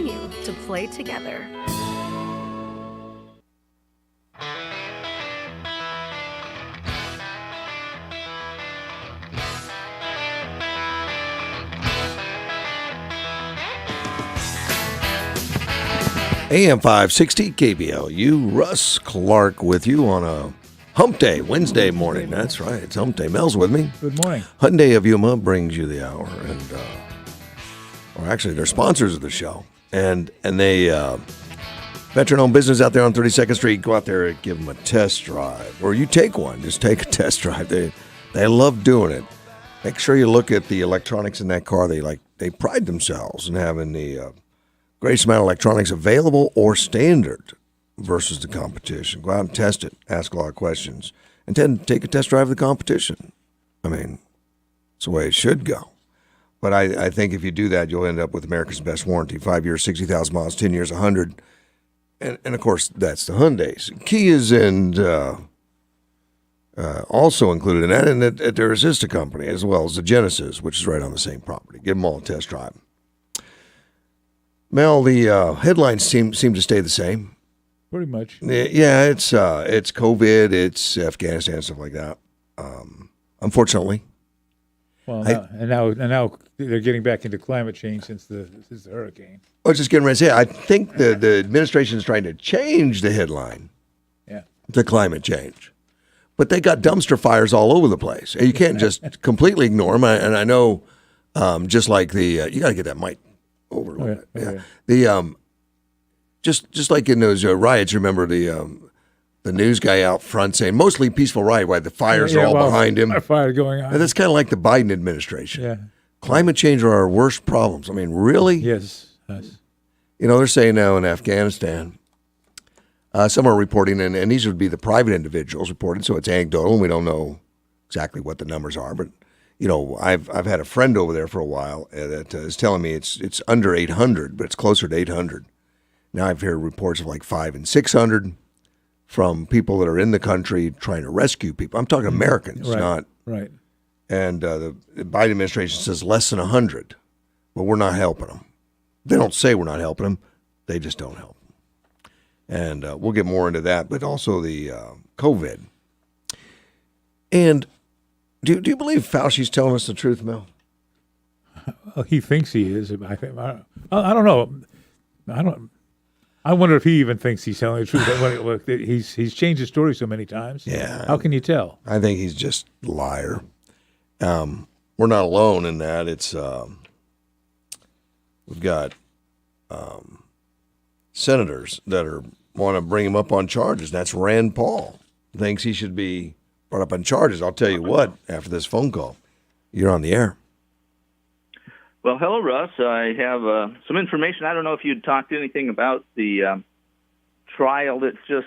continue to play together. AM 560 KBLU, Russ Clark with you on a hump day, Wednesday morning. That's right, it's hump day. Mel's with me. Good morning. Hyundai of Yuma brings you the hour, and or actually, they're sponsors of the show, and they veteran-owned business out there on 32nd Street. Go out there and give them a test drive, or you take one. Just take a test drive. They love doing it. Make sure you look at the electronics in that car. They pride themselves in having the greatest amount of electronics available or standard versus the competition. Go out and test it. Ask a lot of questions. And then take a test drive of the competition. I mean, it's the way it should go. But I think if you do that, you'll end up with America's best warranty. 5 years, 60,000 miles, 10 years, 100. And of course, that's the Hyundais. Kias and also included in that, and there is a company, as well as the Genesis, which is right on the same property. Give them all a test drive. Mel, the headlines seem to stay the same. Pretty much. Yeah, it's COVID, it's Afghanistan, stuff like that. Unfortunately. Well, now they're getting back into climate change since the hurricane. I was just getting ready to say, I think the administration is trying to change the headline to climate change. But they got dumpster fires all over the place. And you can't just completely ignore them. And I know, just like you got to get that mic over a little bit. Yeah. The just like in those riots, remember the news guy out front saying mostly peaceful riot, while the fires are all behind him. Fire going on. And that's kind of like the Biden administration. Yeah. Climate change are our worst problems. I mean, really? Yes. You know, they're saying now in Afghanistan, some are reporting, and these would be the private individuals reporting, so it's anecdotal, and we don't know exactly what the numbers are, but you know, I've had a friend over there for a while that is telling me it's under 800, but it's closer to 800. Now I've heard reports of like 500 and 600 from people that are in the country trying to rescue people. I'm talking Americans, not right. And the Biden administration says less than 100, but we're not helping them. They don't say we're not helping them; they just don't help them. And we'll get more into that, but also the COVID. And Do you believe Fauci's telling us the truth, Mel? Well, he thinks he is. I don't know. I wonder if he even thinks he's telling the truth. He's changed his story so many times. Yeah. How can you tell? I think he's just a liar. We're not alone in that. It's we've got senators that want to bring him up on charges. That's Rand Paul. Thinks he should be brought up on charges. I'll tell you what, after this phone call, you're on the air. Well, hello, Russ. I have some information. I don't know if you'd talked anything about the trial that just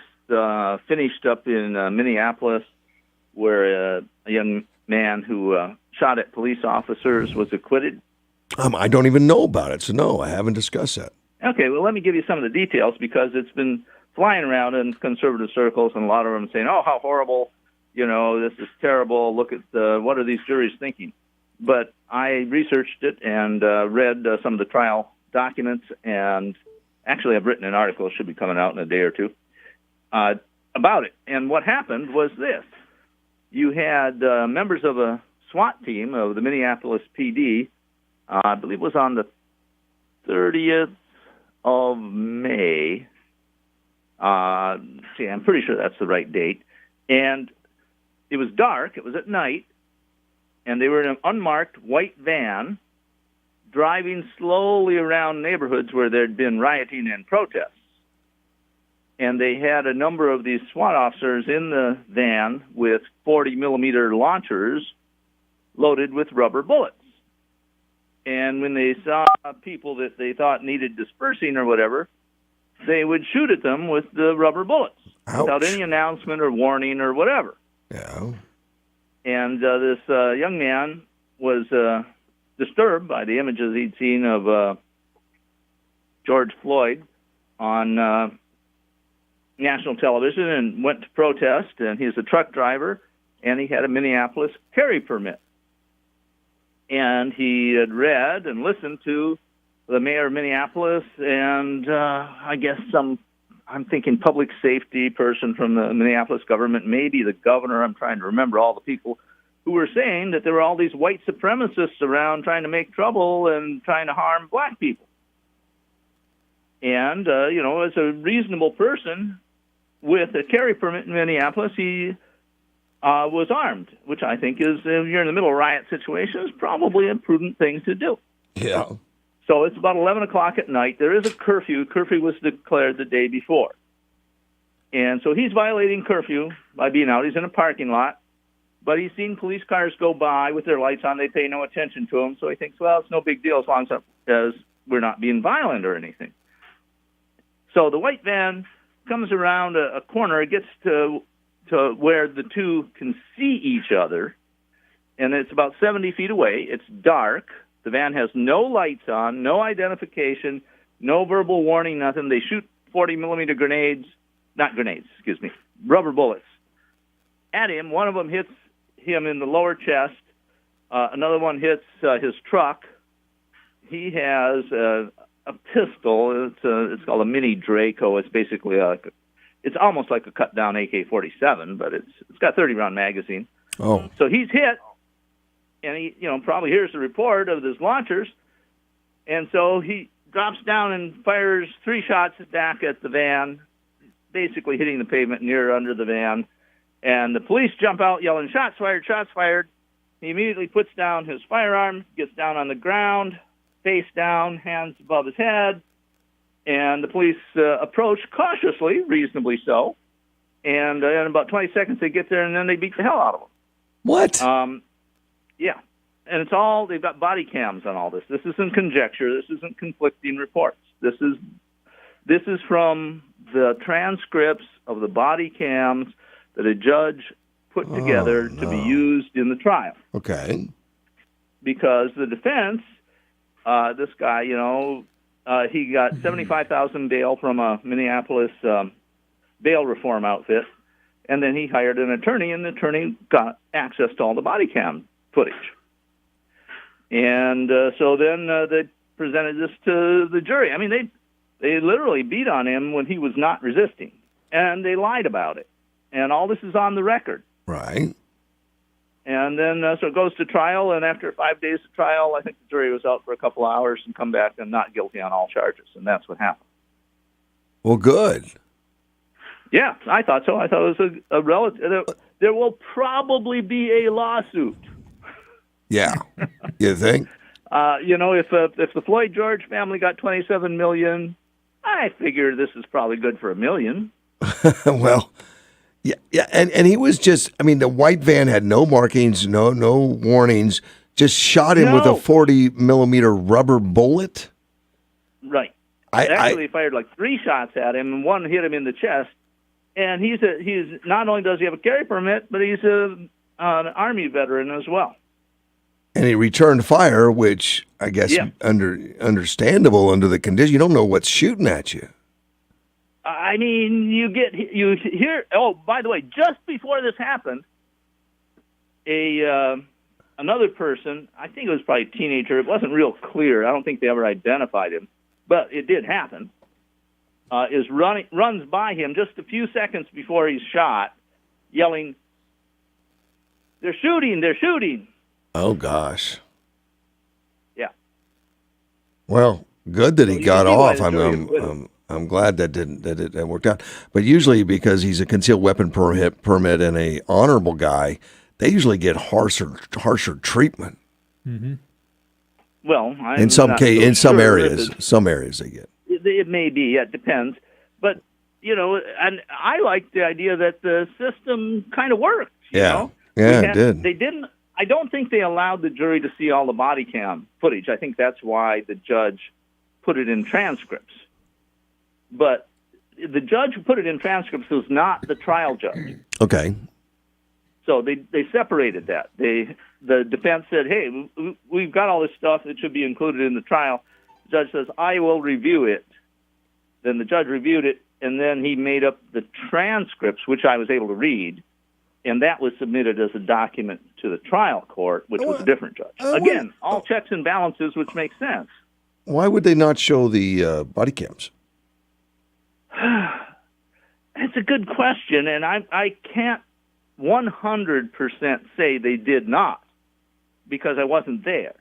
finished up in Minneapolis, where a young man who shot at police officers was acquitted. I don't even know about it, so no, I haven't discussed that. Okay, well, let me give you some of the details, because it's been flying around in conservative circles, and a lot of them saying, oh, how horrible. You know, this is terrible. Look at what are these juries thinking? But I researched it and read some of the trial documents, and actually I've written an article. It should be coming out in a day or two about it. And what happened was this. You had members of a SWAT team of the Minneapolis PD, I believe it was on the 30th of May. I'm pretty sure that's the right date. And it was dark, it was at night, and they were in an unmarked white van driving slowly around neighborhoods where there'd been rioting and protests. And they had a number of these SWAT officers in the van with 40-millimeter launchers loaded with rubber bullets. And when they saw people that they thought needed dispersing or whatever, they would shoot at them with the rubber bullets. Ouch. Without any announcement or warning or whatever. Yeah. And this young man was disturbed by the images he'd seen of George Floyd on national television and went to protest. And he's a truck driver, and he had a Minneapolis carry permit. And he had read and listened to the mayor of Minneapolis, and I guess I'm thinking public safety person from the Minneapolis government, maybe the governor. I'm trying to remember all the people who were saying that there were all these white supremacists around trying to make trouble and trying to harm black people. And, as a reasonable person with a carry permit in Minneapolis, he was armed, which I think is, if you're in the middle of a riot situation, is probably a prudent thing to do. Yeah. So it's about 11 o'clock at night. There is a curfew. Curfew was declared the day before. And so he's violating curfew by being out. He's in a parking lot. But he's seen police cars go by with their lights on. They pay no attention to him. So he thinks, well, it's no big deal as long as we're not being violent or anything. So the white van comes around a corner. It gets to where the two can see each other. And it's about 70 feet away. It's dark. The van has no lights on, no identification, no verbal warning, nothing. They shoot 40-millimeter rubber bullets at him. One of them hits him in the lower chest. Another one hits his truck. He has a pistol. It's called a mini Draco. It's basically it's almost like a cut-down AK-47, but it's got 30-round magazine. Oh. So he's hit. And he, probably hears the report of his launchers, and so he drops down and fires 3 shots back at the van, basically hitting the pavement near under the van. And the police jump out yelling, "Shots fired, shots fired." He immediately puts down his firearm, gets down on the ground, face down, hands above his head, and the police approach cautiously, reasonably so. And in about 20 seconds they get there, and then they beat the hell out of him. What? Yeah, and it's all, they've got body cams on all this. This isn't conjecture. This isn't conflicting reports. This is from the transcripts of the body cams that a judge put together to be used in the trial. Okay. Because the defense, this guy, he got $75,000 bail from a Minneapolis bail reform outfit, and then he hired an attorney, and the attorney got access to all the body cam footage. And so then they presented this to the jury. I mean, they literally beat on him when he was not resisting, and they lied about it. And all this is on the record. Right. And then so it goes to trial, and after 5 days of trial, I think the jury was out for a couple hours and come back and not guilty on all charges, and that's what happened. Well, good. Yeah, I thought so. I thought it was a relative. There will probably be a lawsuit. Yeah. You think? If the Floyd George family got $27 million, I figure this is probably good for $1 million. Well, yeah, and he was just, the white van had no markings, no warnings, just shot him with a 40-millimeter rubber bullet. Right. Actually, he fired like 3 shots at him, and one hit him in the chest. And he's not only does he have a carry permit, but he's an Army veteran as well. And he returned fire, which I guess understandable under the condition. You don't know what's shooting at you. You hear. Oh, by the way, just before this happened, another person, I think it was probably a teenager. It wasn't real clear. I don't think they ever identified him, but it did happen. Runs by him just a few seconds before he's shot, yelling, "They're shooting! They're shooting!" Oh gosh. Yeah. Well, good that he got off. I'm glad that worked out. But usually, because he's a concealed weapon permit and a honorable guy, they usually get harsher treatment. Mm-hmm. Well, in some areas they get. It may be. Yeah, it depends. But and I like the idea that the system kind of worked. Yeah, it did. They didn't. I don't think they allowed the jury to see all the body cam footage. I think that's why the judge put it in transcripts. But the judge who put it in transcripts was not the trial judge. Okay. So they separated that. The defense said, "Hey, we've got all this stuff that should be included in the trial." The judge says, "I will review it." Then the judge reviewed it, and then he made up the transcripts, which I was able to read. And that was submitted as a document to the trial court, which was a different judge. Again, all checks and balances, which makes sense. Why would they not show the body cams? It's a good question, and I can't 100% say they did not because I wasn't there.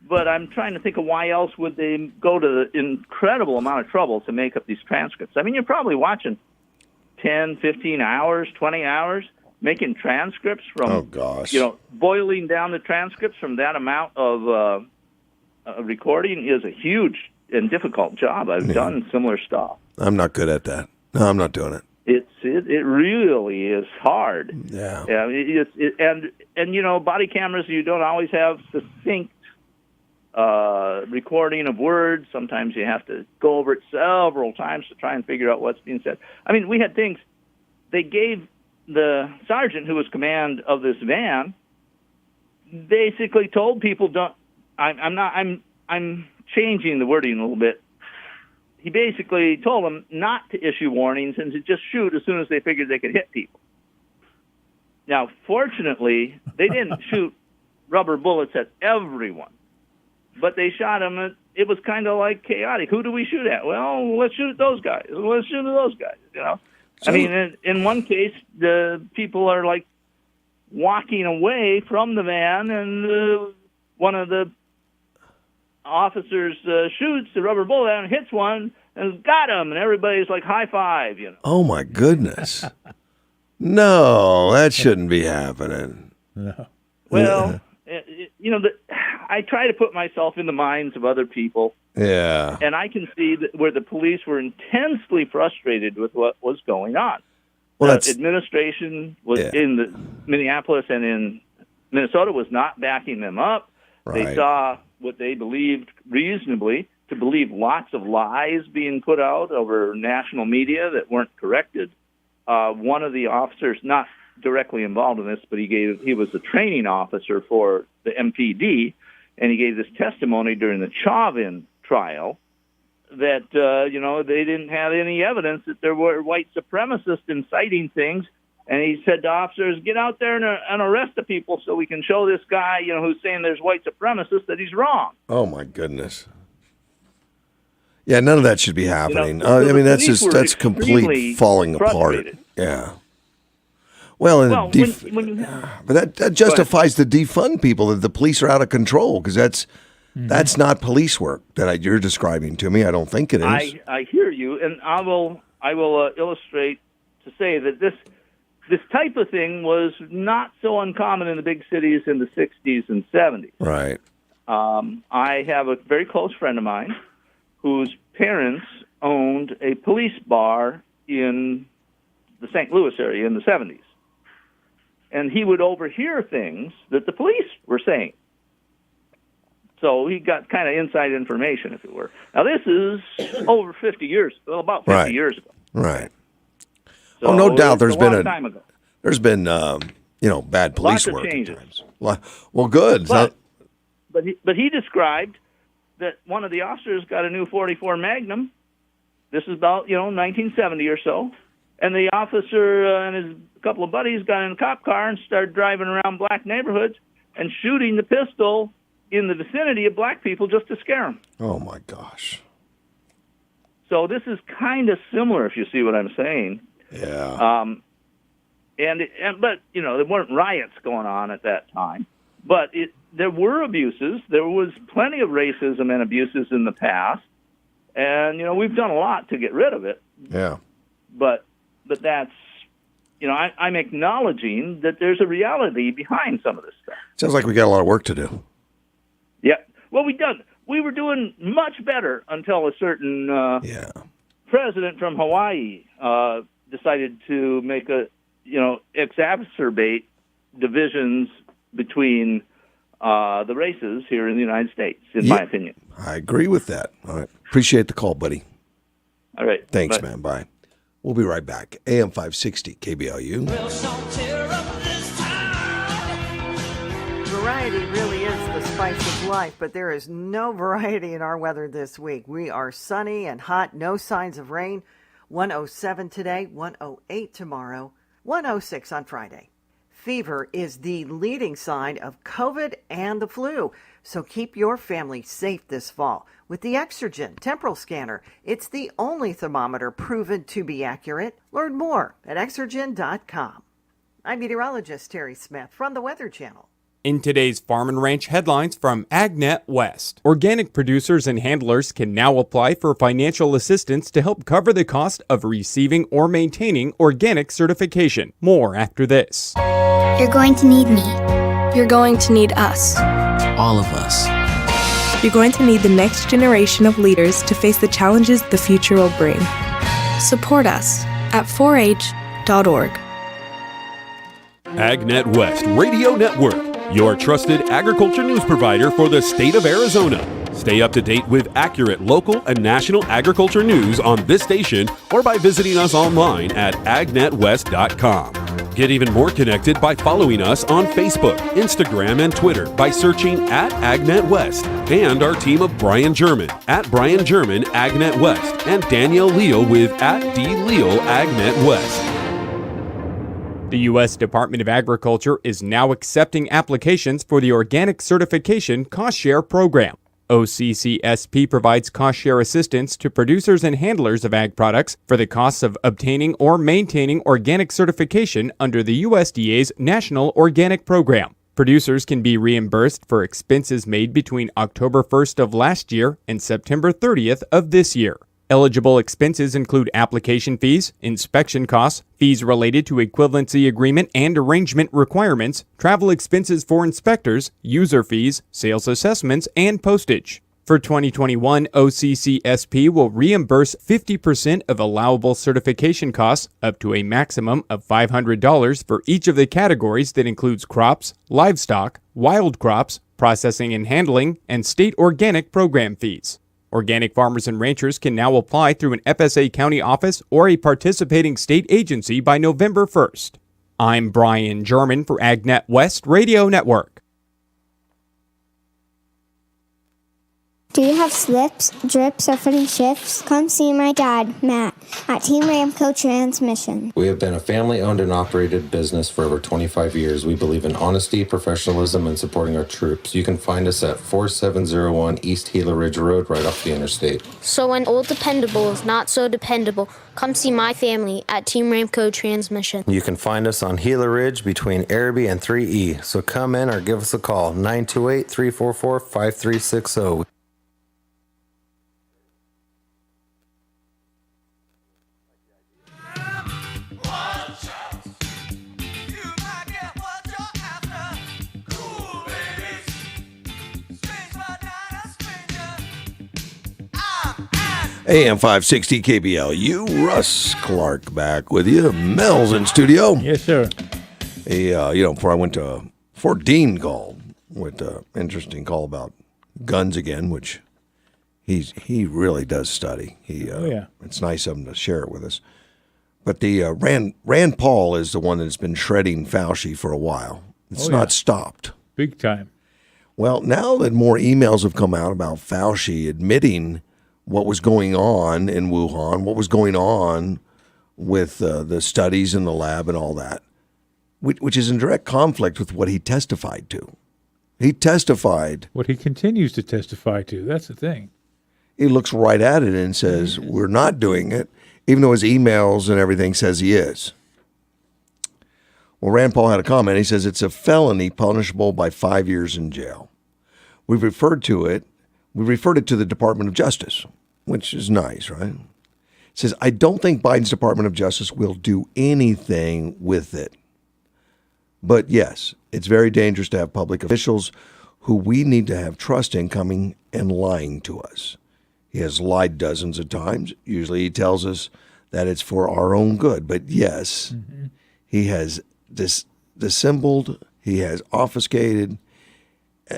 But I'm trying to think of why else would they go to the incredible amount of trouble to make up these transcripts. I mean, you're probably watching 10, 15 hours, 20 hours, making transcripts from, boiling down the transcripts from that amount of recording is a huge and difficult job. I've done similar stuff. I'm not good at that. No, I'm not doing it. It really is hard. Yeah. And body cameras, you don't always have succinct recording of words. Sometimes you have to go over it several times to try and figure out what's being said. I mean, we had things. They gave the sergeant who was command of this van basically told people I'm changing the wording a little bit. He basically told them not to issue warnings and to just shoot as soon as they figured they could hit people. Now, fortunately, they didn't shoot rubber bullets at everyone, but they shot them. It was kind of like chaotic. Who do we shoot at? Well, let's shoot at those guys. Let's shoot at those guys, I mean, in one case, the people are like walking away from the van, and one of the officers shoots the rubber bullet and hits one and got him, and everybody's like high five, Oh my goodness! No, that shouldn't be happening. No. Well, I try to put myself in the minds of other people. Yeah. And I can see where the police were intensely frustrated with what was going on. Well, the administration was in the Minneapolis and in Minnesota was not backing them up. Right. They saw what they believed reasonably to believe lots of lies being put out over national media that weren't corrected. One of the officers, not directly involved in this, but he was a training officer for the MPD, and he gave this testimony during the Chauvin trial that they didn't have any evidence that there were white supremacists inciting things. And he said to officers, get out there and arrest the people so we can show this guy, who's saying there's white supremacists, that he's wrong. Oh, my goodness. Yeah, none of that should be happening. So I mean, that's police were complete falling frustrated. apart. Yeah. Well, but that justifies the defund people, that the police are out of control, because that's not police work that you're describing to me. I don't think it is. I hear you, and I will illustrate to say that this type of thing was not so uncommon in the big cities in the 60s and 70s. Right. I have a very close friend of mine whose parents owned a police bar in the St. Louis area in the 70s. And he would overhear things that the police were saying. So he got kind of inside information, if it were. Now, this is over 50 years, about 50 years ago. Right. So no doubt there's been time ago. There's been, bad police Lots of work. changes. Well, good. But he described that one of the officers got a new .44 Magnum. This is about, 1970 or so. And the officer and his couple of buddies got in a cop car and started driving around black neighborhoods and shooting the pistol in the vicinity of black people just to scare them. Oh, my gosh. So this is kind of similar, if you see what I'm saying. Yeah. But there weren't riots going on at that time. But there were abuses. There was plenty of racism and abuses in the past. And, we've done a lot to get rid of it. Yeah. But that's, I'm acknowledging that there's a reality behind some of this stuff. Sounds like we got a lot of work to do. Yeah. Well, we were doing much better until a certain president from Hawaii decided to make exacerbate divisions between the races here in the United States, in my opinion. I agree with that. All right. Appreciate the call, buddy. All right. Thanks, Bye. man. Bye. We'll be right back. AM 560, KBLU. Variety really is the spice of life, but there is no variety in our weather this week. We are sunny and hot, no signs of rain. 107 today, 108 tomorrow, 106 on Friday. fever is the leading sign of COVID and the flu. So keep your family safe this fall with the Exergen temporal scanner. It's the only thermometer proven to be accurate. Learn more at Exergen.com. I'm meteorologist Terry Smith from the Weather Channel. In today's Farm and Ranch headlines from AgNet West, organic producers and handlers can now apply for financial assistance to help cover the cost of receiving or maintaining organic certification. More after this. You're going to need me. You're going to need us. All of us. You're going to need the next generation of leaders to face the challenges the future will bring. Support us at 4h.org. AgNet West Radio Network, your trusted agriculture news provider for the state of Arizona. Stay up to date with accurate local and national agriculture news on this station or by visiting us online at agnetwest.com. Get even more connected by following us on Facebook, Instagram, and Twitter by searching at AgNet West, and our team of Brian German at Brian German AgNet West and Danielle Leo with at DLeo AgNet West. The U.S. Department of Agriculture is now accepting applications for the Organic Certification Cost Share Program. OCCSP provides cost share assistance to producers and handlers of ag products for the costs of obtaining or maintaining organic certification under the USDA's National Organic Program. Producers can be reimbursed for expenses made between October 1st of last year and September 30th of this year. Eligible expenses include application fees, inspection costs, fees related to equivalency agreement and arrangement requirements, travel expenses for inspectors, user fees, sales assessments, and postage. For 2021, OCCSP will reimburse 50% of allowable certification costs up to a maximum of $500 for each of the categories that includes crops, livestock, wild crops, processing and handling, and state organic program fees. Organic farmers and ranchers can now apply through an FSA county office or a participating state agency by November 1st. I'm Brian German for AgNet West Radio Network. Do you have slips, drips, or footing shifts? Come see my dad, Matt, at Team Ramco Transmission. We have been a family-owned and operated business for over 25 years. We believe in honesty, professionalism, and supporting our troops. You can find us at 4701 East Gila Ridge Road, right off the interstate. So when old dependable is not so dependable, come see my family at Team Ramco Transmission. You can find us on Gila Ridge between Araby and 3E. So come in or give us a call, 928-344-5360. AM 560 KBLU, Russ Clark back with you. Mel's in studio. Yes, sir. Before I went to Fort Dean called with an interesting call about guns again, which he really does study. It's nice of him to share it with us. But the Rand Paul is the one that's been shredding Fauci for a while. It's not stopped. Big time. Well, now that more emails have come out about Fauci admitting what was going on in Wuhan, what was going on with the studies in the lab and all that, which is in direct conflict with what he testified to. He testified. What he continues to testify to. That's the thing. He looks right at it and says, we're not doing it, even though his emails and everything says he is. Well, Rand Paul had a comment. He says it's a felony punishable by 5 years in jail. We referred it to the Department of Justice, which is nice, right? It says, I don't think Biden's Department of Justice will do anything with it. But yes, it's very dangerous to have public officials who we need to have trust in coming and lying to us. He has lied dozens of times. Usually he tells us that it's for our own good. But yes, he has dissembled, he has obfuscated.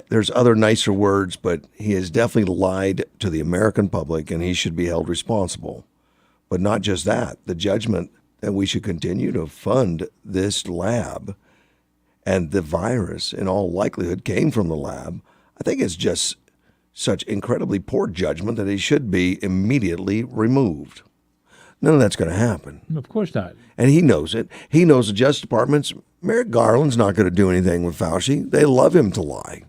There's other nicer words, but he has definitely lied to the American public, and he should be held responsible. But not just that, the judgment that we should continue to fund this lab and the virus in all likelihood came from the lab, I think it's just such incredibly poor judgment that he should be immediately removed. None of that's going to happen. Of course not. And he knows it. He knows the Justice Department's Merrick Garland's not going to do anything with Fauci. They love him to lie.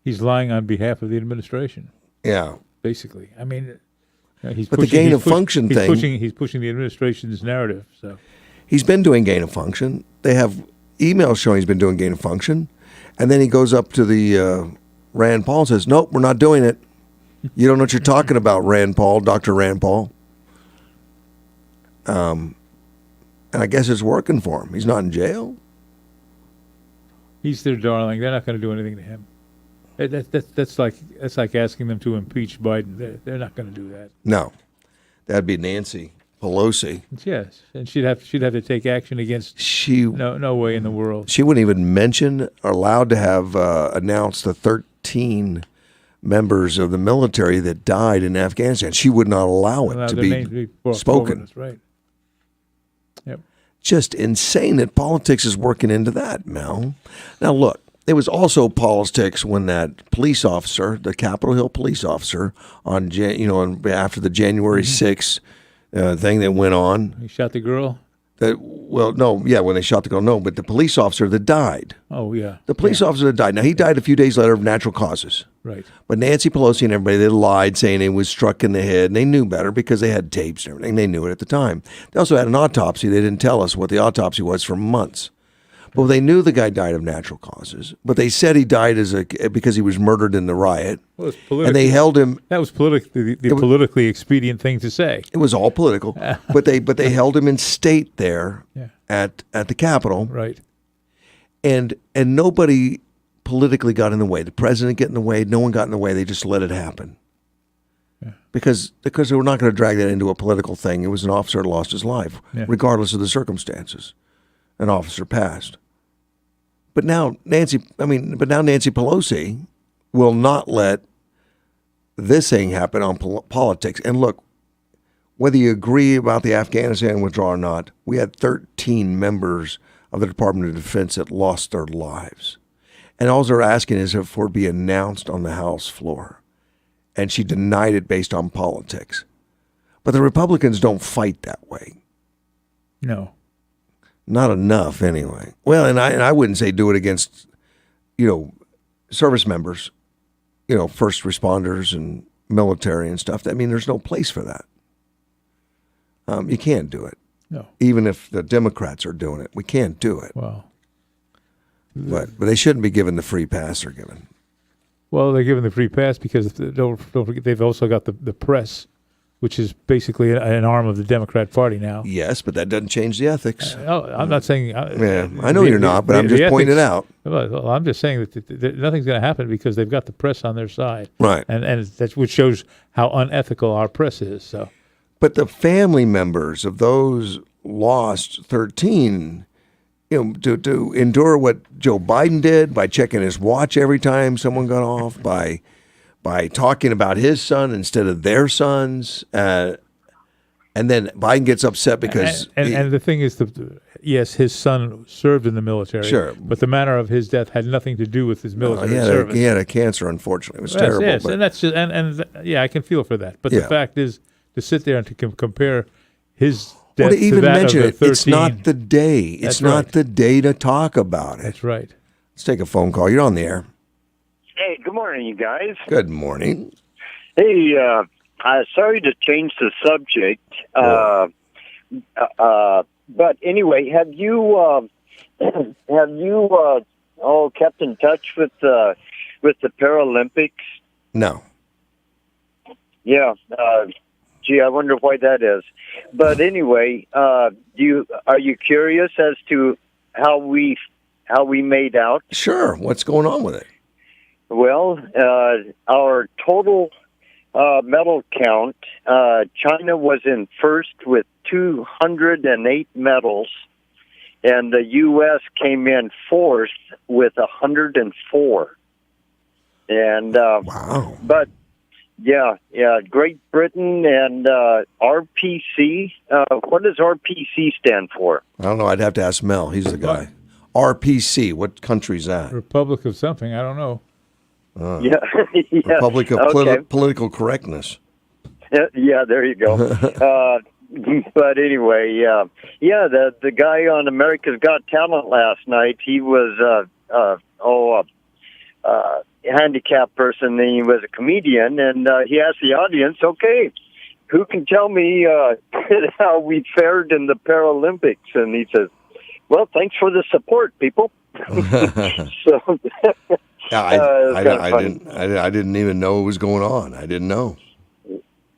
He's lying on behalf of the administration. Yeah. Basically. I mean, he's but the gain of function thing. He's pushing the administration's narrative. So he's been doing gain of function. They have emails showing he's been doing gain of function. And then he goes up to the Rand Paul and says, nope, we're not doing it. You don't know what you're talking about, Rand Paul, Dr. Rand Paul. And I guess it's working for him. He's not in jail. He's their darling. They're not going to do anything to him. That's like asking them to impeach Biden. They're not going to do that. No, that'd be Nancy Pelosi. Yes, and she'd have to take action against. No way in the world. She wouldn't even mention or allowed to have announced the 13 members of the military that died in Afghanistan. She would not allow it to be spoken. Right. Yep. Just insane that politics is working into that, Mel. Now look. It was also politics when that police officer, the Capitol Hill police officer, after the January 6th thing that went on. He shot the girl? When they shot the girl, no, but the police officer that died. Oh, yeah. The police officer that died. Now, he died a few days later of natural causes. Right. But Nancy Pelosi and everybody, they lied, saying he was struck in the head, and they knew better because they had tapes and everything. They knew it at the time. They also had an autopsy. They didn't tell us what the autopsy was for months. Well, they knew the guy died of natural causes, but they said he died because he was murdered in the riot. Well, and they held him. That was politically politically expedient thing to say. It was all political, but they held him in state there at the Capitol. Right. And nobody politically got in the way. The president got in the way. No one got in the way. They just let it happen. Yeah. Because they were not going to drag that into a political thing. It was an officer that lost his life, regardless of the circumstances. An officer passed. But now Nancy Pelosi will not let this thing happen on politics. And look, whether you agree about the Afghanistan withdrawal or not, we had 13 members of the Department of Defense that lost their lives. And all they're asking is for it to be announced on the House floor. And she denied it based on politics. But the Republicans don't fight that way. No. Not enough, anyway. Well, and I wouldn't say do it against, service members, first responders and military and stuff. I mean, there's no place for that. You can't do it. No. Even if the Democrats are doing it, we can't do it. Well, but they shouldn't be given the free pass they're given. Well, they're given the free pass because don't forget they've also got the press, which is basically an arm of the Democrat Party now. Yes, but that doesn't change the ethics. I'm not saying. I know you're not, but I'm just pointing it out. Well, I'm just saying that nothing's going to happen because they've got the press on their side, right? And that's which shows how unethical our press is. So, but the family members of those lost 13, to endure what Joe Biden did by checking his watch every time someone got off, by talking about his son instead of their sons, and then Biden gets upset because and the thing is, yes, his son served in the military, sure, but the manner of his death had nothing to do with his military service. He had a cancer, unfortunately. It was terrible. Yes, and that's just, I can feel for that. But the fact is, to sit there and to compare his death to even that mention of it, 13, it's not the day. It's not the day to talk about it. That's right. Let's take a phone call. You're on the air. Hey, good morning, you guys. Good morning. Hey, sorry to change the subject, but anyway, have you kept in touch with the Paralympics? No. Yeah. Gee, I wonder why that is. But anyway, are you curious as to how we made out? Sure. What's going on with it? Well, our total medal count, China was in first with 208 medals, and the U.S. came in fourth with 104. And wow! But yeah, Great Britain and RPC. What does RPC stand for? I don't know. I'd have to ask Mel. He's the guy. RPC. What country's that? Republic of something. I don't know. Yeah. Republic of Political Correctness. Yeah, there you go. But anyway, the guy on America's Got Talent last night, he was a handicapped person, and he was a comedian, and he asked the audience, okay, who can tell me how we fared in the Paralympics? And he says, well, thanks for the support, people. So I didn't even know what was going on. I didn't know.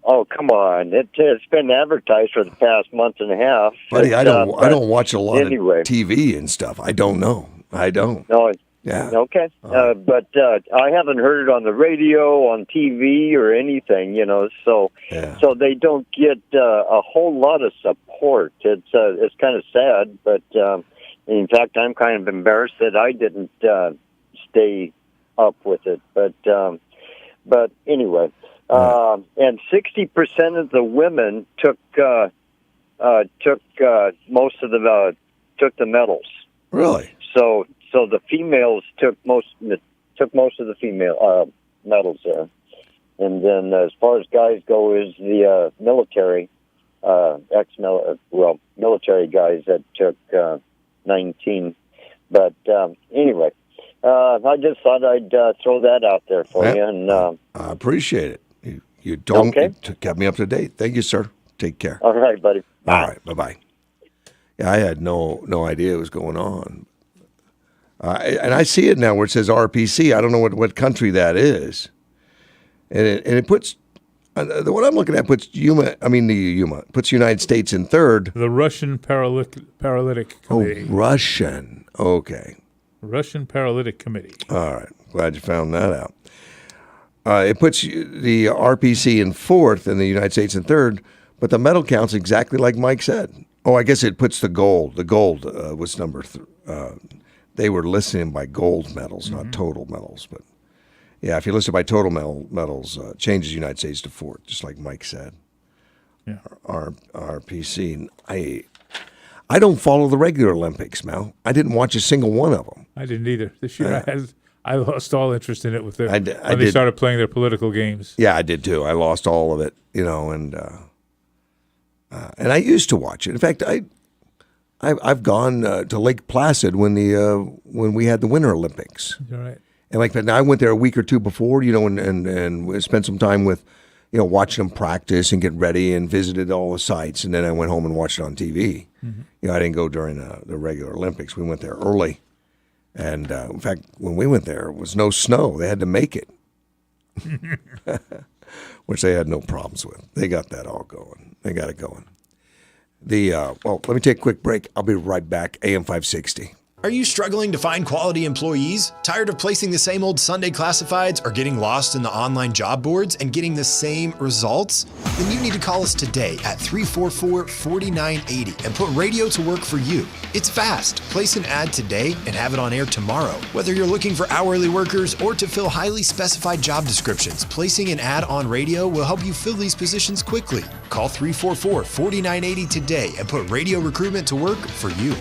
Oh, come on! It's been advertised for the past month and a half. Buddy, I don't watch a lot of TV and stuff. I don't know. I don't. No. Yeah. Okay. But I haven't heard it on the radio, on TV, or anything. So they don't get a whole lot of support. It's kind of sad, but in fact, I'm kind of embarrassed that I didn't stay up with it. But anyway. And 60% of the women took most of the medals. Really? So the females took most of the female medals there. And then as far as guys go, is the military military guys that took 19. But anyway, I just thought I'd throw that out there for you. And I appreciate it. You kept me up to date. Thank you, sir. Take care. All right, buddy. All right. Bye-bye. Yeah, I had no idea what was going on. And I see it now where it says RPC. I don't know what country that is. And it puts, the one I'm looking at puts puts the United States in third. The Russian Paralytic Committee. Oh, Russian. Okay. Russian Paralytic Committee. All right. Glad you found that out. It puts the RPC in fourth and the United States in third, but the medal count's exactly like Mike said. Oh, I guess it puts the gold. The gold was number they were listing by gold medals, not total medals. But yeah, if you list it by total medals, changes the United States to fourth, just like Mike said. Yeah. RPC. I don't follow the regular Olympics, Mal. I didn't watch a single one of them. I didn't either. This year I lost all interest in it when they started playing their political games. Yeah, I did too. I lost all of it, and I used to watch it. In fact, I've gone to Lake Placid when we had the Winter Olympics. All right. And I went there a week or two before, and we spent some time with, watching them practice and get ready, and visited all the sites, and then I went home and watched it on TV. Mm-hmm. I didn't go during the regular Olympics. We went there early. And in fact, when we went there was no snow. They had to make it, which they had no problems with. They got that all going. They got it going. Let me take a quick break. I'll be right back. AM 560. Are you struggling to find quality employees? Tired of placing the same old Sunday classifieds or getting lost in the online job boards and getting the same results? Then you need to call us today at 344-4980 and put radio to work for you. It's fast. Place an ad today and have it on air tomorrow. Whether you're looking for hourly workers or to fill highly specified job descriptions, placing an ad on radio will help you fill these positions quickly. Call 344-4980 today and put radio recruitment to work for you.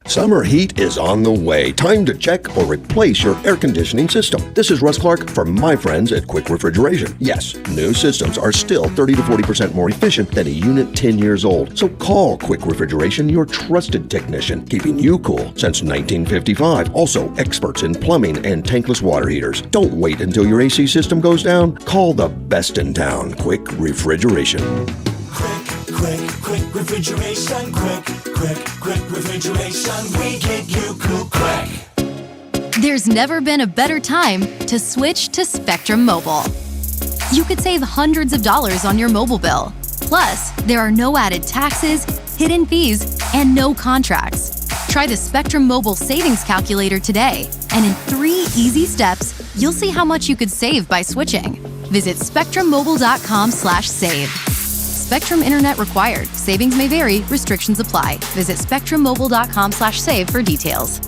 Summer heat is on the way. Time to check or replace your air conditioning system. This is Russ Clark from my friends at Quick Refrigeration. Yes, new systems are still 30 to 40% more efficient than a unit 10 years old. So call Quick Refrigeration, your trusted technician, keeping you cool since 1955. Also, experts in plumbing and tankless water heaters. Don't wait until your AC system goes down. Call the best in town, Quick Refrigeration. Quick refrigeration, quick refrigeration, we get you cool quick. There's never been a better time to switch to Spectrum Mobile. You could save hundreds of dollars on your mobile bill. Plus, there are no added taxes, hidden fees, and no contracts. Try the Spectrum Mobile Savings Calculator today, and in 3 easy steps, you'll see how much you could save by switching. Visit spectrummobile.com/save. Spectrum Internet required. Savings may vary. Restrictions apply. Visit spectrummobile.com/save for details.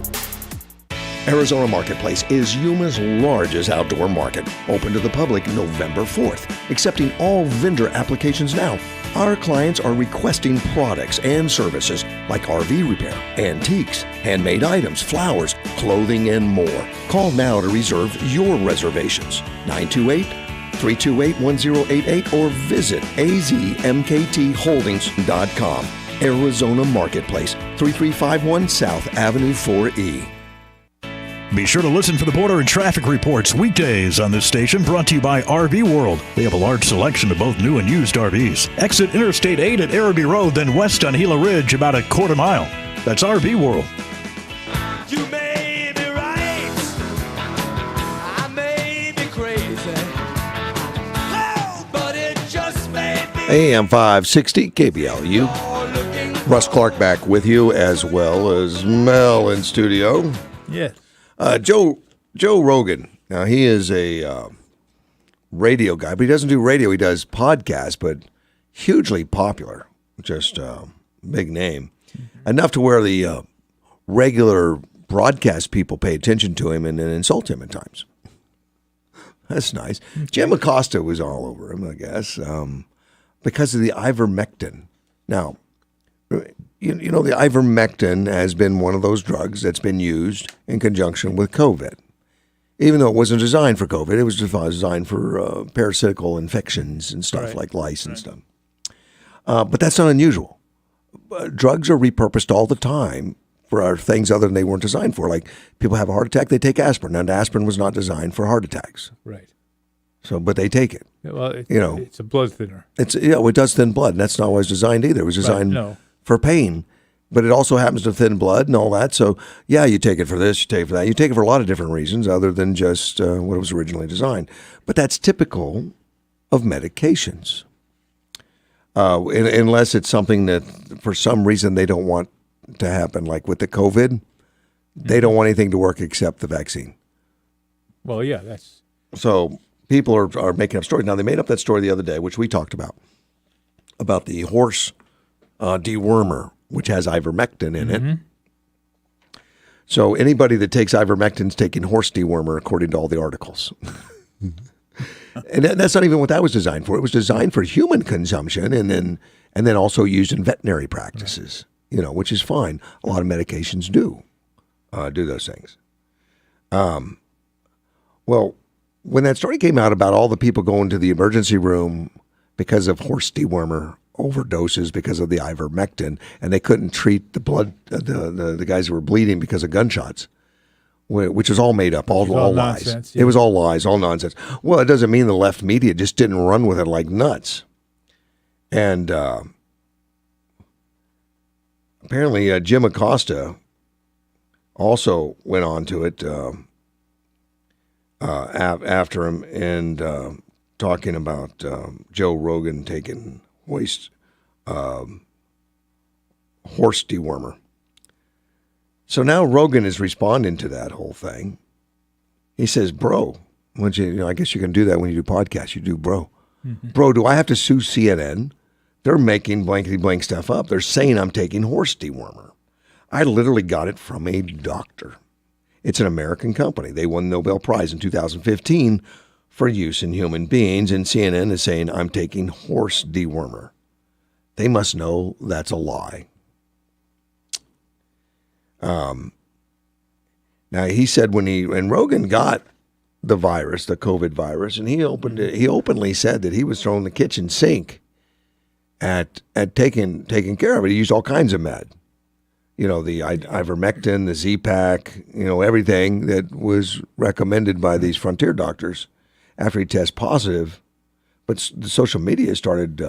Arizona Marketplace is Yuma's largest outdoor market. Open to the public November 4th. Accepting all vendor applications now. Our clients are requesting products and services like RV repair, antiques, handmade items, flowers, clothing, and more. Call now to reserve your reservations. 928 328-1088 or visit azmktholdings.com. Arizona Marketplace, 3351 South Avenue 4E. Be sure to listen for the border and traffic reports weekdays on this station, brought to you by RV World. They have a large selection of both new and used RVs. Exit Interstate 8 at Araby Road, then west on Gila Ridge about a quarter mile. That's RV World. You may be right, I may be crazy, oh, but it just may be. AM 560 KBLU. Russ Clark back with you, as well as Mel in studio. Yes. Joe Rogan. Now, he is a radio guy, but he doesn't do radio. He does podcasts, but hugely popular. Just big name. Enough to where the regular broadcast people pay attention to him and insult him at times. That's nice. Jim Acosta was all over him, I guess, because of the ivermectin. Now, you know, the ivermectin has been one of those drugs that's been used in conjunction with COVID. Even though it wasn't designed for COVID, it was designed for parasitical infections and stuff like lice and stuff. But that's not unusual. Drugs are repurposed all the time for things other than they weren't designed for. Like people have a heart attack, they take aspirin. And aspirin was not designed for heart attacks. Right. So, but they take it. Well, it's a blood thinner. It does thin blood. And that's not what it was designed either. It was designed for pain. But it also happens to thin blood and all that. So, yeah, you take it for this, you take it for that. You take it for a lot of different reasons other than just what it was originally designed. But that's typical of medications. Unless it's something that for some reason they don't want to happen. Like with the COVID, they don't want anything to work except the vaccine. Well, yeah, that's... So people are making up stories. Now, they made up that story the other day, which we talked about the horse dewormer, which has ivermectin in it. So anybody that takes ivermectin is taking horse dewormer, according to all the articles. And that's not even what that was designed for. It was designed for human consumption and then also used in veterinary practices, which is fine. A lot of medications do those things. Well, when that story came out about all the people going to the emergency room because of horse dewormer overdoses because of the ivermectin, and they couldn't treat the blood, the guys who were bleeding because of gunshots, which was all made up, all lies. Nonsense, yeah. It was all lies, all nonsense. Well, it doesn't mean the left media just didn't run with it like nuts. And apparently Jim Acosta also went on to it after him and talking about Joe Rogan taking horse dewormer. So now Rogan is responding to that whole thing. He says, bro, I guess you can do that when you do podcasts. You do bro. Bro, do I have to sue CNN? They're making blankety blank stuff up. They're saying I'm taking horse dewormer. I literally got it from a doctor. It's an American company. They won the Nobel Prize in 2015 for use in human beings, and CNN is saying I'm taking horse dewormer. They must know that's a lie. Now he said when Rogan got the virus, the COVID virus, and he openly said that he was throwing the kitchen sink at taking care of it. He used all kinds of med. The ivermectin, the Z-Pak, everything that was recommended by these frontier doctors after he tested positive. But the social media started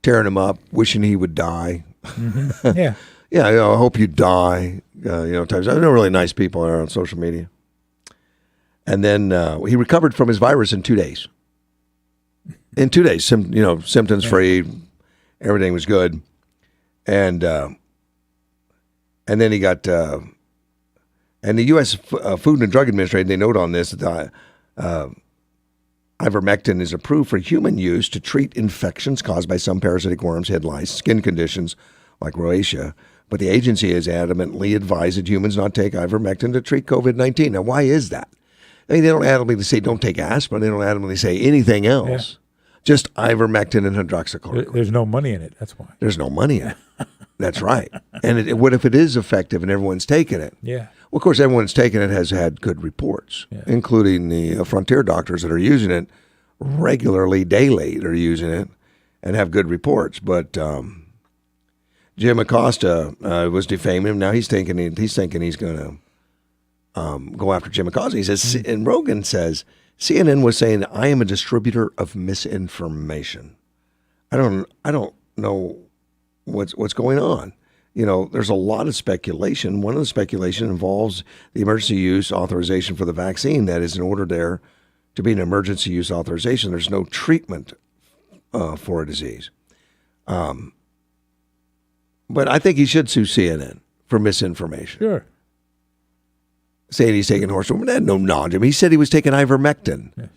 tearing him up, wishing he would die. Yeah. Yeah, I hope you die. Times I know really nice people are on social media. And then he recovered from his virus in 2 days. In 2 days, symptoms free, everything was good, and then he got. And the U.S. Food and Drug Administration, they note on this that ivermectin is approved for human use to treat infections caused by some parasitic worms, head lice, skin conditions like rosacea. But the agency has adamantly advised that humans not take ivermectin to treat COVID-19. Now, why is that? I mean, they don't adamantly say don't take aspirin. They don't adamantly say anything else. Yeah. Just ivermectin and hydroxychloroquine. There's no money in it. That's why. There's no money in it. That's right. And what if it is effective and everyone's taking it? Yeah. Well, of course, everyone's taking it has had good reports, including the frontier doctors that are using it regularly, daily, they're using it and have good reports. But Jim Acosta was defaming him. Now he's thinking he's going to go after Jim Acosta. He says, and Rogan says, CNN was saying, I am a distributor of misinformation. I don't know what's going on. You know, there's a lot of speculation. One of the speculation involves the emergency use authorization for the vaccine. That is, in order there to be an emergency use authorization, there's no treatment for a disease. But I think he should sue CNN for misinformation. Sure. Saying he's taking horse movement. That no knowledge. I mean, he said he was taking ivermectin. Yes.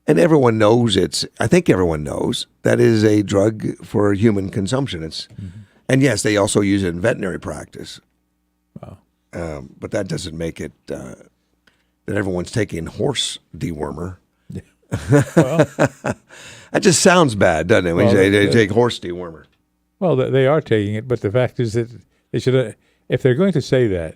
And everyone knows I think everyone knows that is a drug for human consumption. And yes, they also use it in veterinary practice. Wow. But that doesn't make it that everyone's taking horse dewormer. Yeah. Well, that just sounds bad, doesn't it? When you say they take horse dewormer. Well, they are taking it, but the fact is that they should, if they're going to say that,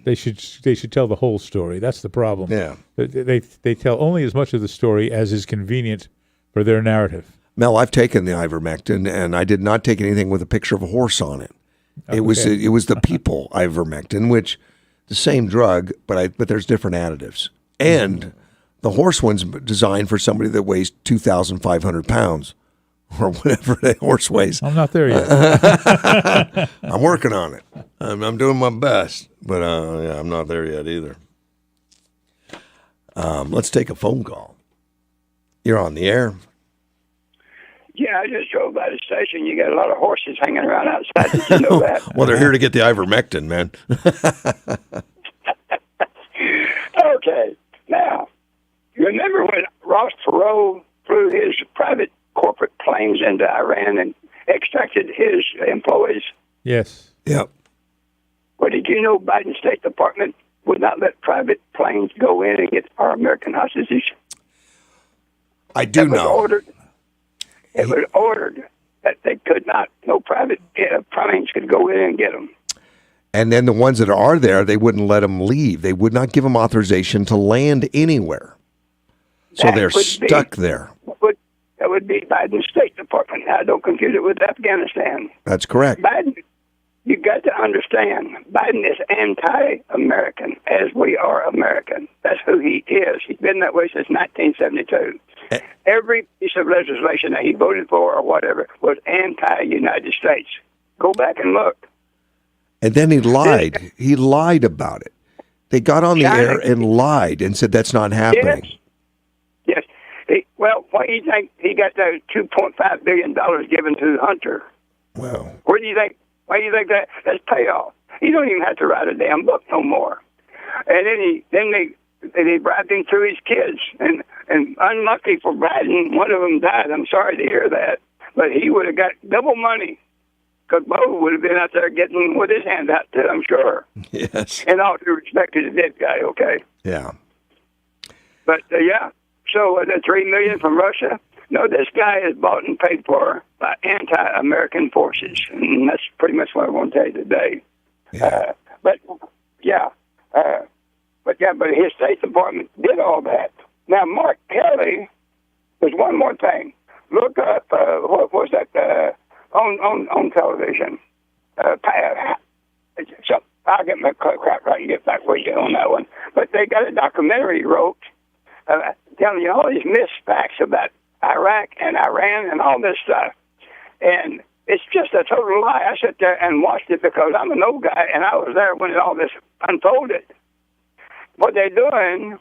they should tell the whole story. That's the problem. Yeah. They tell only as much of the story as is convenient for their narrative. Mel, I've taken the ivermectin, and I did not take anything with a picture of a horse on it. It was the people ivermectin, which the same drug, but there's different additives. And the horse one's designed for somebody that weighs 2,500 pounds or whatever that horse weighs. I'm not there yet. I'm working on it. I'm doing my best, but I'm not there yet either. Let's take a phone call. You're on the air. Yeah, I just drove by the station. You got a lot of horses hanging around outside. Did you know that? Well, they're here to get the ivermectin, man. Okay. Now, you remember when Ross Perot flew his private corporate planes into Iran and extracted his employees? Yes. Yep. Well, did you know Biden's State Department would not let private planes go in and get our American hostages? I do know. It was ordered that they could not, no private planes could go in and get them. And then the ones that are there, they wouldn't let them leave. They would not give them authorization to land anywhere. So they're stuck there. That would be Biden's State Department. Now, don't confuse it with Afghanistan. That's correct. Biden, you got to understand, Biden is anti-American, as we are American. That's who he is. He's been that way since 1972. Every piece of legislation that he voted for or whatever was anti-United States. Go back and look. And then he lied. He lied about it. They got on the air and lied and said that's not happening. Yes. Well, why do you think he got the $2.5 billion given to Hunter? Well, Where do you think? Why do you think that's payoff? He don't even have to write a damn book no more. And then they bribed him through his kids, and unlucky for Biden, one of them died. I'm sorry to hear that, but he would have got double money because Bo would have been out there getting with his hand out too, I'm sure. Yes. And all due respect to the dead guy, okay. Yeah. But yeah, so the $3 million from Russia. No, this guy is bought and paid for by anti-American forces, and that's pretty much what I want to tell you today. Yeah. But his State Department did all that. Now, Mark Kelly, there's one more thing. Look up what was that on television? So I'll get my crap right and get back with you on that one. But they got a documentary he wrote telling you all these misfacts about Iraq and Iran and all this stuff. And it's just a total lie. I sat there and watched it because I'm an old guy, and I was there when all this unfolded. What they're doing,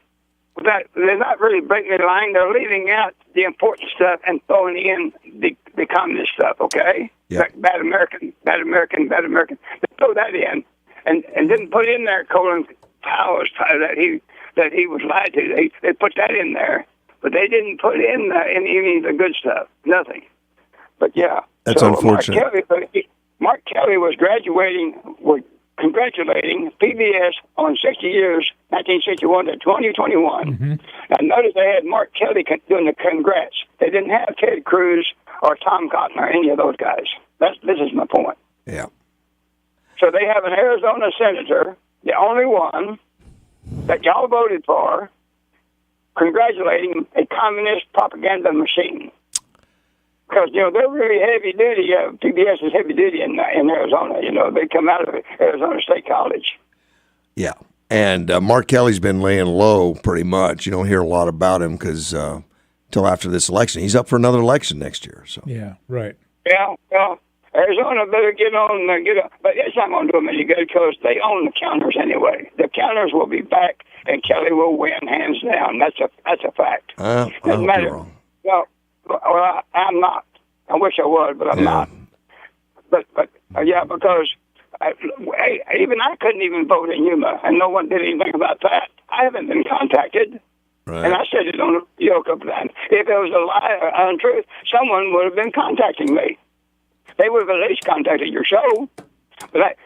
they're not really breaking the line. They're leaving out the important stuff and throwing in the communist stuff, okay? Yeah. Like bad American. They throw that in and didn't put in there Colin Powell's that he was lied to. They put that in there. But they didn't put in any of the good stuff. Nothing. But yeah. That's unfortunate. Mark Kelly was congratulating PBS on 60 years, 1961 to 2021. Mm-hmm. Now notice they had Mark Kelly doing the congrats. They didn't have Ted Cruz or Tom Cotton or any of those guys. This is my point. Yeah. So they have an Arizona senator, the only one that y'all voted for, congratulating a communist propaganda machine. Because, they're really heavy duty. PBS is heavy duty in Arizona. They come out of Arizona State College. Yeah. And Mark Kelly's been laying low pretty much. You don't hear a lot about him because till after this election. He's up for another election next year. So yeah, right. Yeah, well, Arizona better get on, but it's not going to do them any good because they own the counters anyway. The counters will be back, and Kelly will win hands down. That's a fact. Doesn't matter. Well, I'm not. I wish I was, but I'm not. But because even I couldn't even vote in Yuma, and no one did anything about that. I haven't been contacted. Right. And I said it on the video a couple times. If it was a lie or untruth, someone would have been contacting me. They would have at least contacted your show. But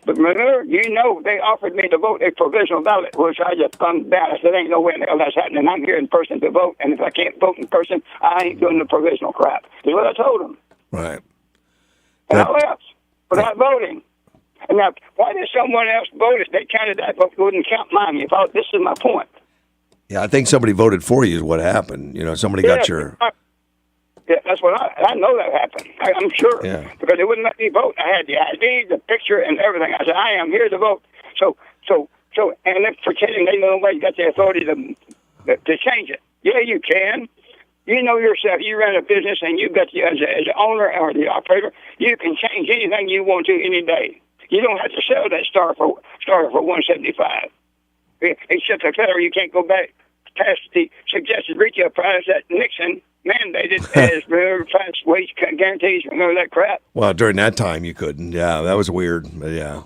remember, they offered me to vote a provisional ballot, which I just thumbed down. I said, ain't no way in hell that's happening. I'm here in person to vote, and if I can't vote in person, I ain't doing the provisional crap. That's what I told them. Right. And I left without voting. And now, why did someone else vote it? They counted that vote, wouldn't count mine. You thought, this is my point. Yeah, I think somebody voted for you is what happened. Somebody got your... Yeah, that's what I know that happened. I'm sure. Yeah. Because they wouldn't let me vote. I had the ID, the picture, and everything. I said, I am here to vote. So, and they're pretending they know nobody got the authority to change it. Yeah, you can. You know yourself. You run a business, and you got as the owner or the operator, you can change anything you want to any day. You don't have to sell that starter for $175. Except the federal, you can't go back past the suggested retail price that Nixon mandated as fast wage guarantees. Remember that crap? Well, during that time you couldn't. Yeah, that was weird. But yeah.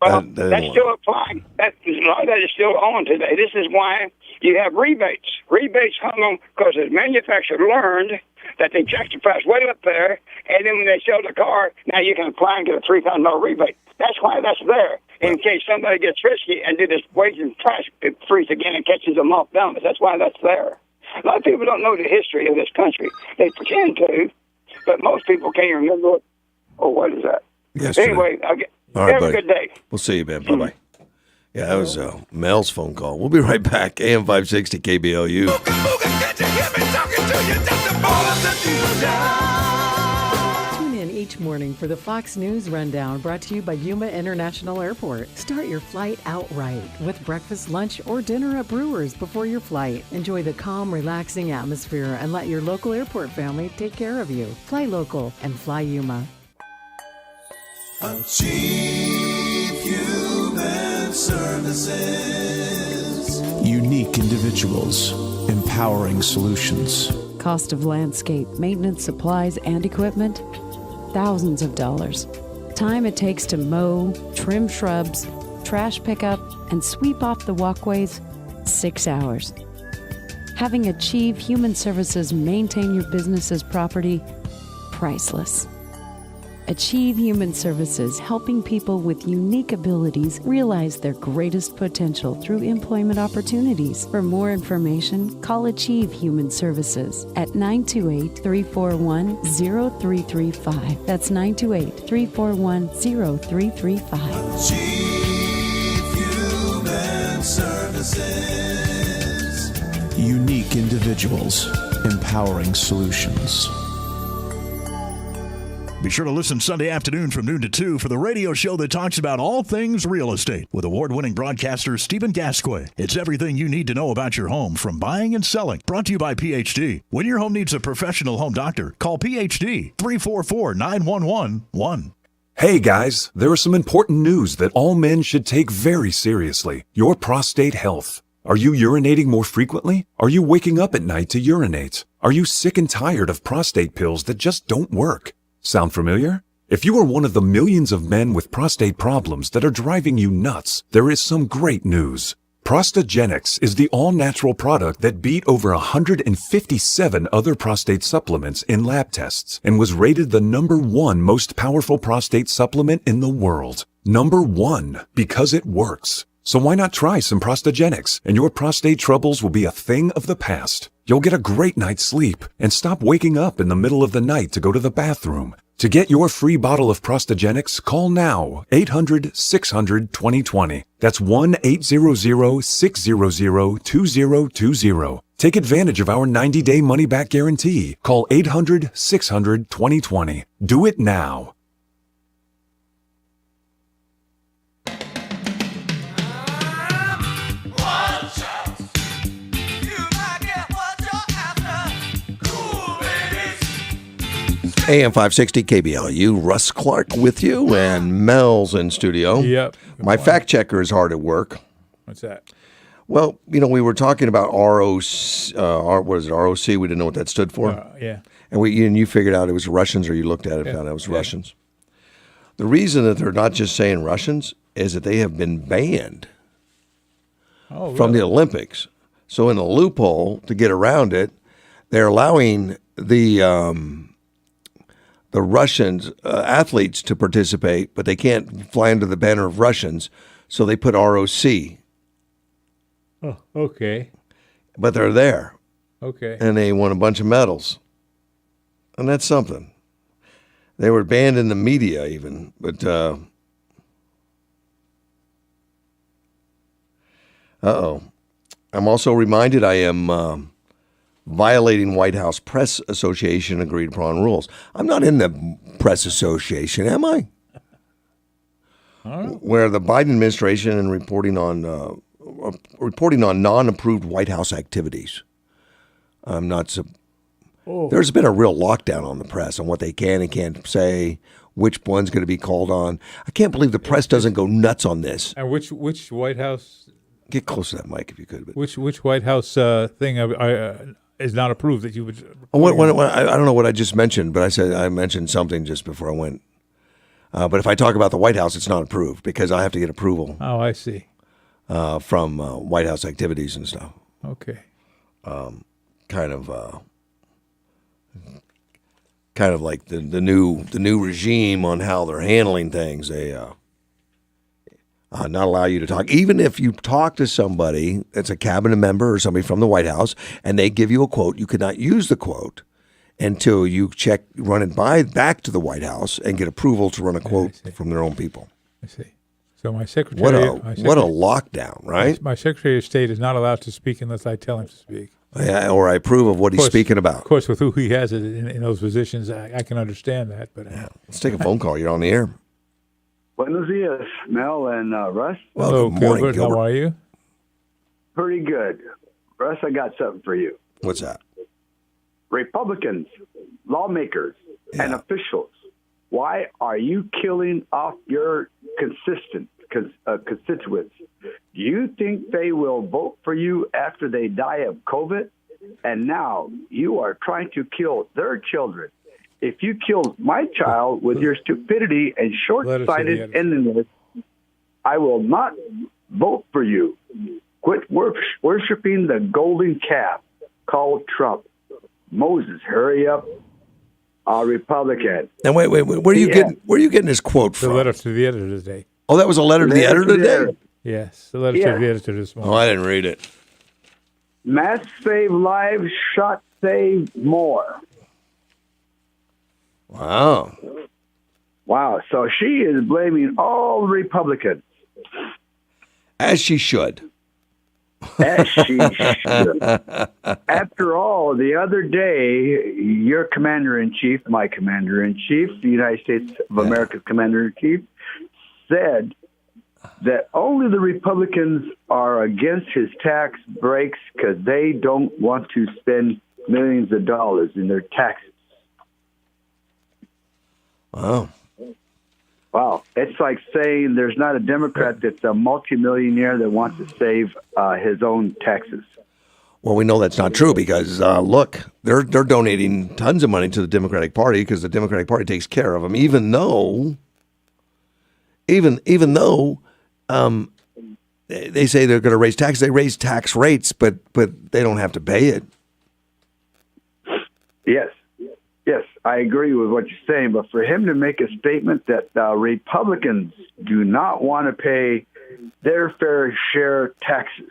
Well, that's still applying. A lot of that is still on today. This is why you have rebates. Rebates come on because the manufacturer learned that they jacked the price way up there, and then when they sell the car, now you can apply and get a $3,000 rebate. That's why that's there. In case somebody gets risky and do this wage and price freeze again and catches them off balance. That's why that's there. A lot of people don't know the history of this country. They pretend to, but most people can't remember it. Oh, what is that? Yes, anyway, have a good day. We'll see you, man. Bye-bye. Yeah, that was Mel's phone call. We'll be right back. AM 560 KBLU. Tune in each morning for the Fox News Rundown, brought to you by Yuma International Airport. Start your flight outright with breakfast, lunch, or dinner at Brewers before your flight. Enjoy the calm, relaxing atmosphere and let your local airport family take care of you. Fly local and fly Yuma. Achieve Human Services. Unique individuals, empowering solutions. Cost of landscape, maintenance, supplies, and equipment? Thousands of dollars. Time it takes to mow, trim shrubs, trash pickup, and sweep off the walkways? 6 hours. Having Achieve Human Services maintain your business's property? Priceless. Achieve Human Services, helping people with unique abilities realize their greatest potential through employment opportunities. For more information, call Achieve Human Services at 928-341-0335. That's 928-341-0335. Achieve Human Services. Unique individuals, empowering solutions. Be sure to listen Sunday afternoon from noon to 2 for the radio show that talks about all things real estate with award-winning broadcaster Stephen Gascoigne. It's everything you need to know about your home, from buying and selling. Brought to you by PhD. When your home needs a professional home doctor, call PhD 344-911-1. Hey guys, there is some important news that all men should take very seriously. Your prostate health. Are you urinating more frequently? Are you waking up at night to urinate? Are you sick and tired of prostate pills that just don't work? Sound familiar? If you are one of the millions of men with prostate problems that are driving you nuts, there is some great news. Prostagenics is the all-natural product that beat over 157 other prostate supplements in lab tests and was rated the #1 most powerful prostate supplement in the world. #1, because it works. So why not try some Prostagenics, and your prostate troubles will be a thing of the past. You'll get a great night's sleep and stop waking up in the middle of the night to go to the bathroom. To get your free bottle of Prostagenics, call now 800-600-2020. That's 1-800-600-2020. Take advantage of our 90-day money-back guarantee. Call 800-600-2020. Do it now. AM 560 KBLU, Russ Clark with you, and Mel's in studio. Yep. My fact checker is hard at work. What's that? Well, we were talking about ROC. What is it, ROC? We didn't know what that stood for. Yeah. And you figured out it was Russians, or you looked at it and found out it was Russians. The reason that they're not just saying Russians is that they have been banned from the Olympics. So in a loophole to get around it, they're allowing the Russians athletes to participate, but they can't fly under the banner of Russians, so they put ROC. Oh, okay. But they're there. Okay. And they won a bunch of medals. And that's something. They were banned in the media even, but uh-oh. I'm also reminded I am violating White House Press Association agreed upon rules. I'm not in the press association, am I? Where the Biden administration and reporting on non-approved White House activities. I'm not. There's been a real lockdown on the press on what they can and can't say, which one's going to be called on. I can't believe the press doesn't go nuts on this. And which White House? Get close to that mic if you could. But. Which White House thing is not approved that you would? I don't know what I just mentioned, but I mentioned something just before I went. But if I talk about the White House, it's not approved because I have to get approval. Oh, I see. From White House activities and stuff. Okay. Kind of like the new regime on how they're handling things. They not allow you to talk, even if you talk to somebody that's a cabinet member or somebody from the White House, and they give you a quote. You cannot use the quote until you run it back to the White House and get approval to run a quote from their own people. I see. So my secretary. What a lockdown, right? My Secretary of State is not allowed to speak unless I tell him to speak. Yeah, or I approve of what he's speaking about. Of course, with who he has it in those positions, I can understand that. But let's take a phone call. You're on the air. Buenos dias, Mel and Russ. Well, hello, good morning, Gilbert. How are you? Pretty good. Russ, I got something for you. What's that? Republicans, lawmakers, and officials, why are you killing off your constituents? Do you think they will vote for you after they die of COVID? And now you are trying to kill their children. If you killed my child with your stupidity and short-sightedness, I will not vote for you. Quit worshiping the golden calf called Trump. Moses, hurry up. Republican. And wait. Where are you getting this quote from? The letter to the editor today. Oh, that was a letter to the editor today? Yes, the letter to the editor this morning. Oh, I didn't read it. Masks save lives, shots save more. Wow. So she is blaming all Republicans. As she should. As she should. After all, the other day, your commander-in-chief, my commander-in-chief, the United States of America's commander-in-chief, said that only the Republicans are against his tax breaks because they don't want to spend millions of dollars in their taxes. Wow. It's like saying there's not a Democrat that's a multimillionaire that wants to save his own taxes. Well, we know that's not true because, look, they're donating tons of money to the Democratic Party because the Democratic Party takes care of them, even though they say they're going to raise taxes. They raise tax rates, but they don't have to pay it. Yes, I agree with what you're saying, but for him to make a statement that Republicans do not want to pay their fair share taxes,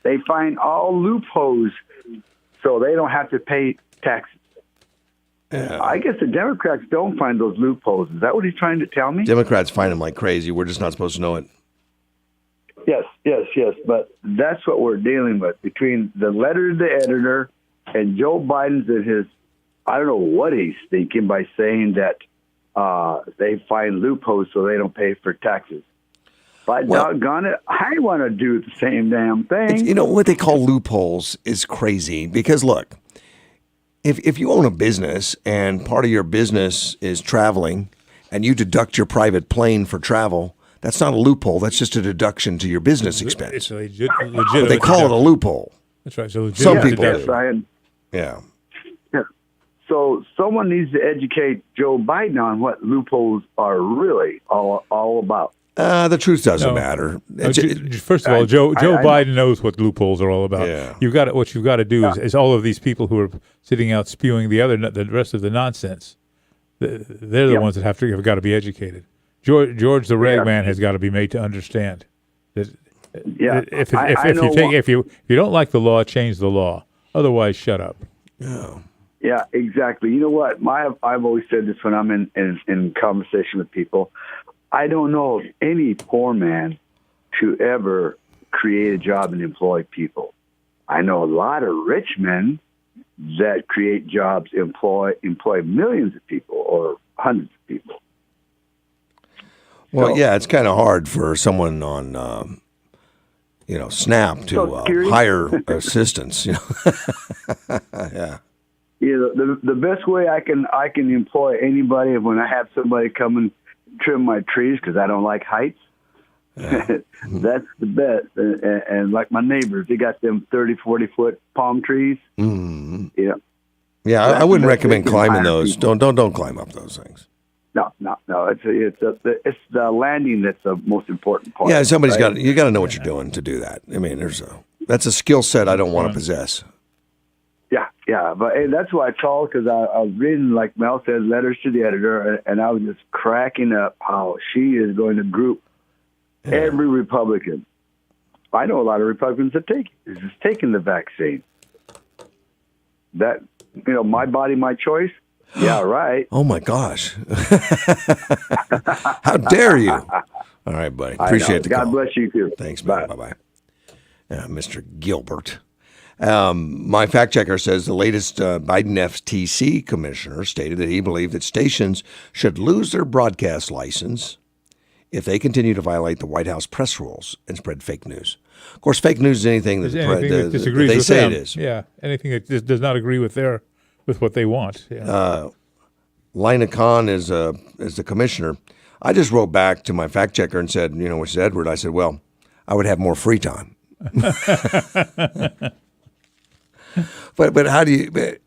they find all loopholes so they don't have to pay taxes. I guess the Democrats don't find those loopholes. Is that what he's trying to tell me? Democrats find them like crazy. We're just not supposed to know it. Yes. But that's what we're dealing with between the letter to the editor and Joe Biden's and his. I don't know what he's thinking by saying that they find loopholes so they don't pay for taxes. By doggone it, I want to do the same damn thing. You know, what they call loopholes is crazy because, look, if you own a business and part of your business is traveling and you deduct your private plane for travel, that's not a loophole. That's just a deduction to your business expense. It's a legit But they call it a loophole. That's right. So Some people deduction. do. Yeah. So someone needs to educate Joe Biden on what loopholes are really all about. The truth doesn't matter. First of all, Joe I Biden knows what loopholes are all about. Yeah. What you've got to do is all of these people who are sitting out spewing the rest of the nonsense. They're the ones that have got to be educated. George the rag man has got to be made to understand that. If you don't like the law, change the law. Otherwise, shut up. Yeah, exactly. You know what? I've always said this when I'm in conversation with people. I don't know of any poor man to ever create a job and employ people. I know a lot of rich men that create jobs, employ millions of people or hundreds of people. Well, it's kind of hard for someone on, SNAP to hire assistants. Yeah. The best way I can employ anybody is when I have somebody come and trim my trees because I don't like heights. That's the best. And like my neighbors, they got them 30, 40-foot palm trees. Mm-hmm. Yeah. Yeah, I wouldn't recommend climbing those. Don't climb up those things. No. It's the landing that's the most important part. Yeah, you got to know what you're doing to do that. I mean, that's a skill set I don't want to possess. Yeah, but that's why I called because I was reading, like Mel said, letters to the editor, and I was just cracking up how she is going to group every Republican. I know a lot of Republicans that is just taking the vaccine. That, my body, my choice. Yeah, right. Oh my gosh! How dare you? All right, buddy. Appreciate the call. God bless you too. Thanks, man. Bye. Mr. Gilbert. My fact checker says the latest Biden FTC commissioner stated that he believed that stations should lose their broadcast license if they continue to violate the White House press rules and spread fake news. Of course, fake news is anything that disagrees they with say them. it is. Yeah, anything that does not agree with what they want. Yeah. Lina Khan is the commissioner. I just wrote back to my fact checker and said, which is Edward. I said, well, I would have more free time. But how do you?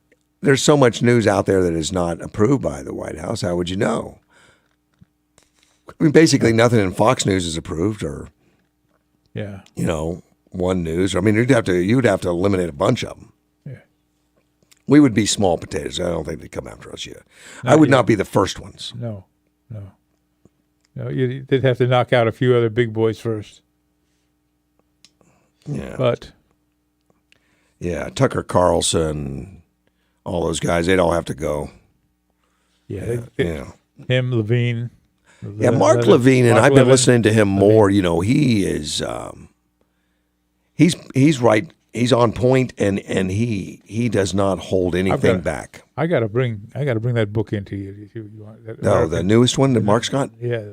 There's so much news out there that is not approved by the White House. How would you know? I mean, basically nothing in Fox News is approved, or One News. I mean, you'd have to eliminate a bunch of them. Yeah, we would be small potatoes. I don't think they'd come after us yet. I would not be the first ones. No. They'd have to knock out a few other big boys first. Yeah, but. Yeah, Tucker Carlson, all those guys, they'd all have to go. Yeah. Him, Levine. Mark Levine, and I've been listening to him more. He is, he's right. He's on point, and he does not hold anything back. I got to bring that book into you. If you want. The newest one that Mark's got. Yeah,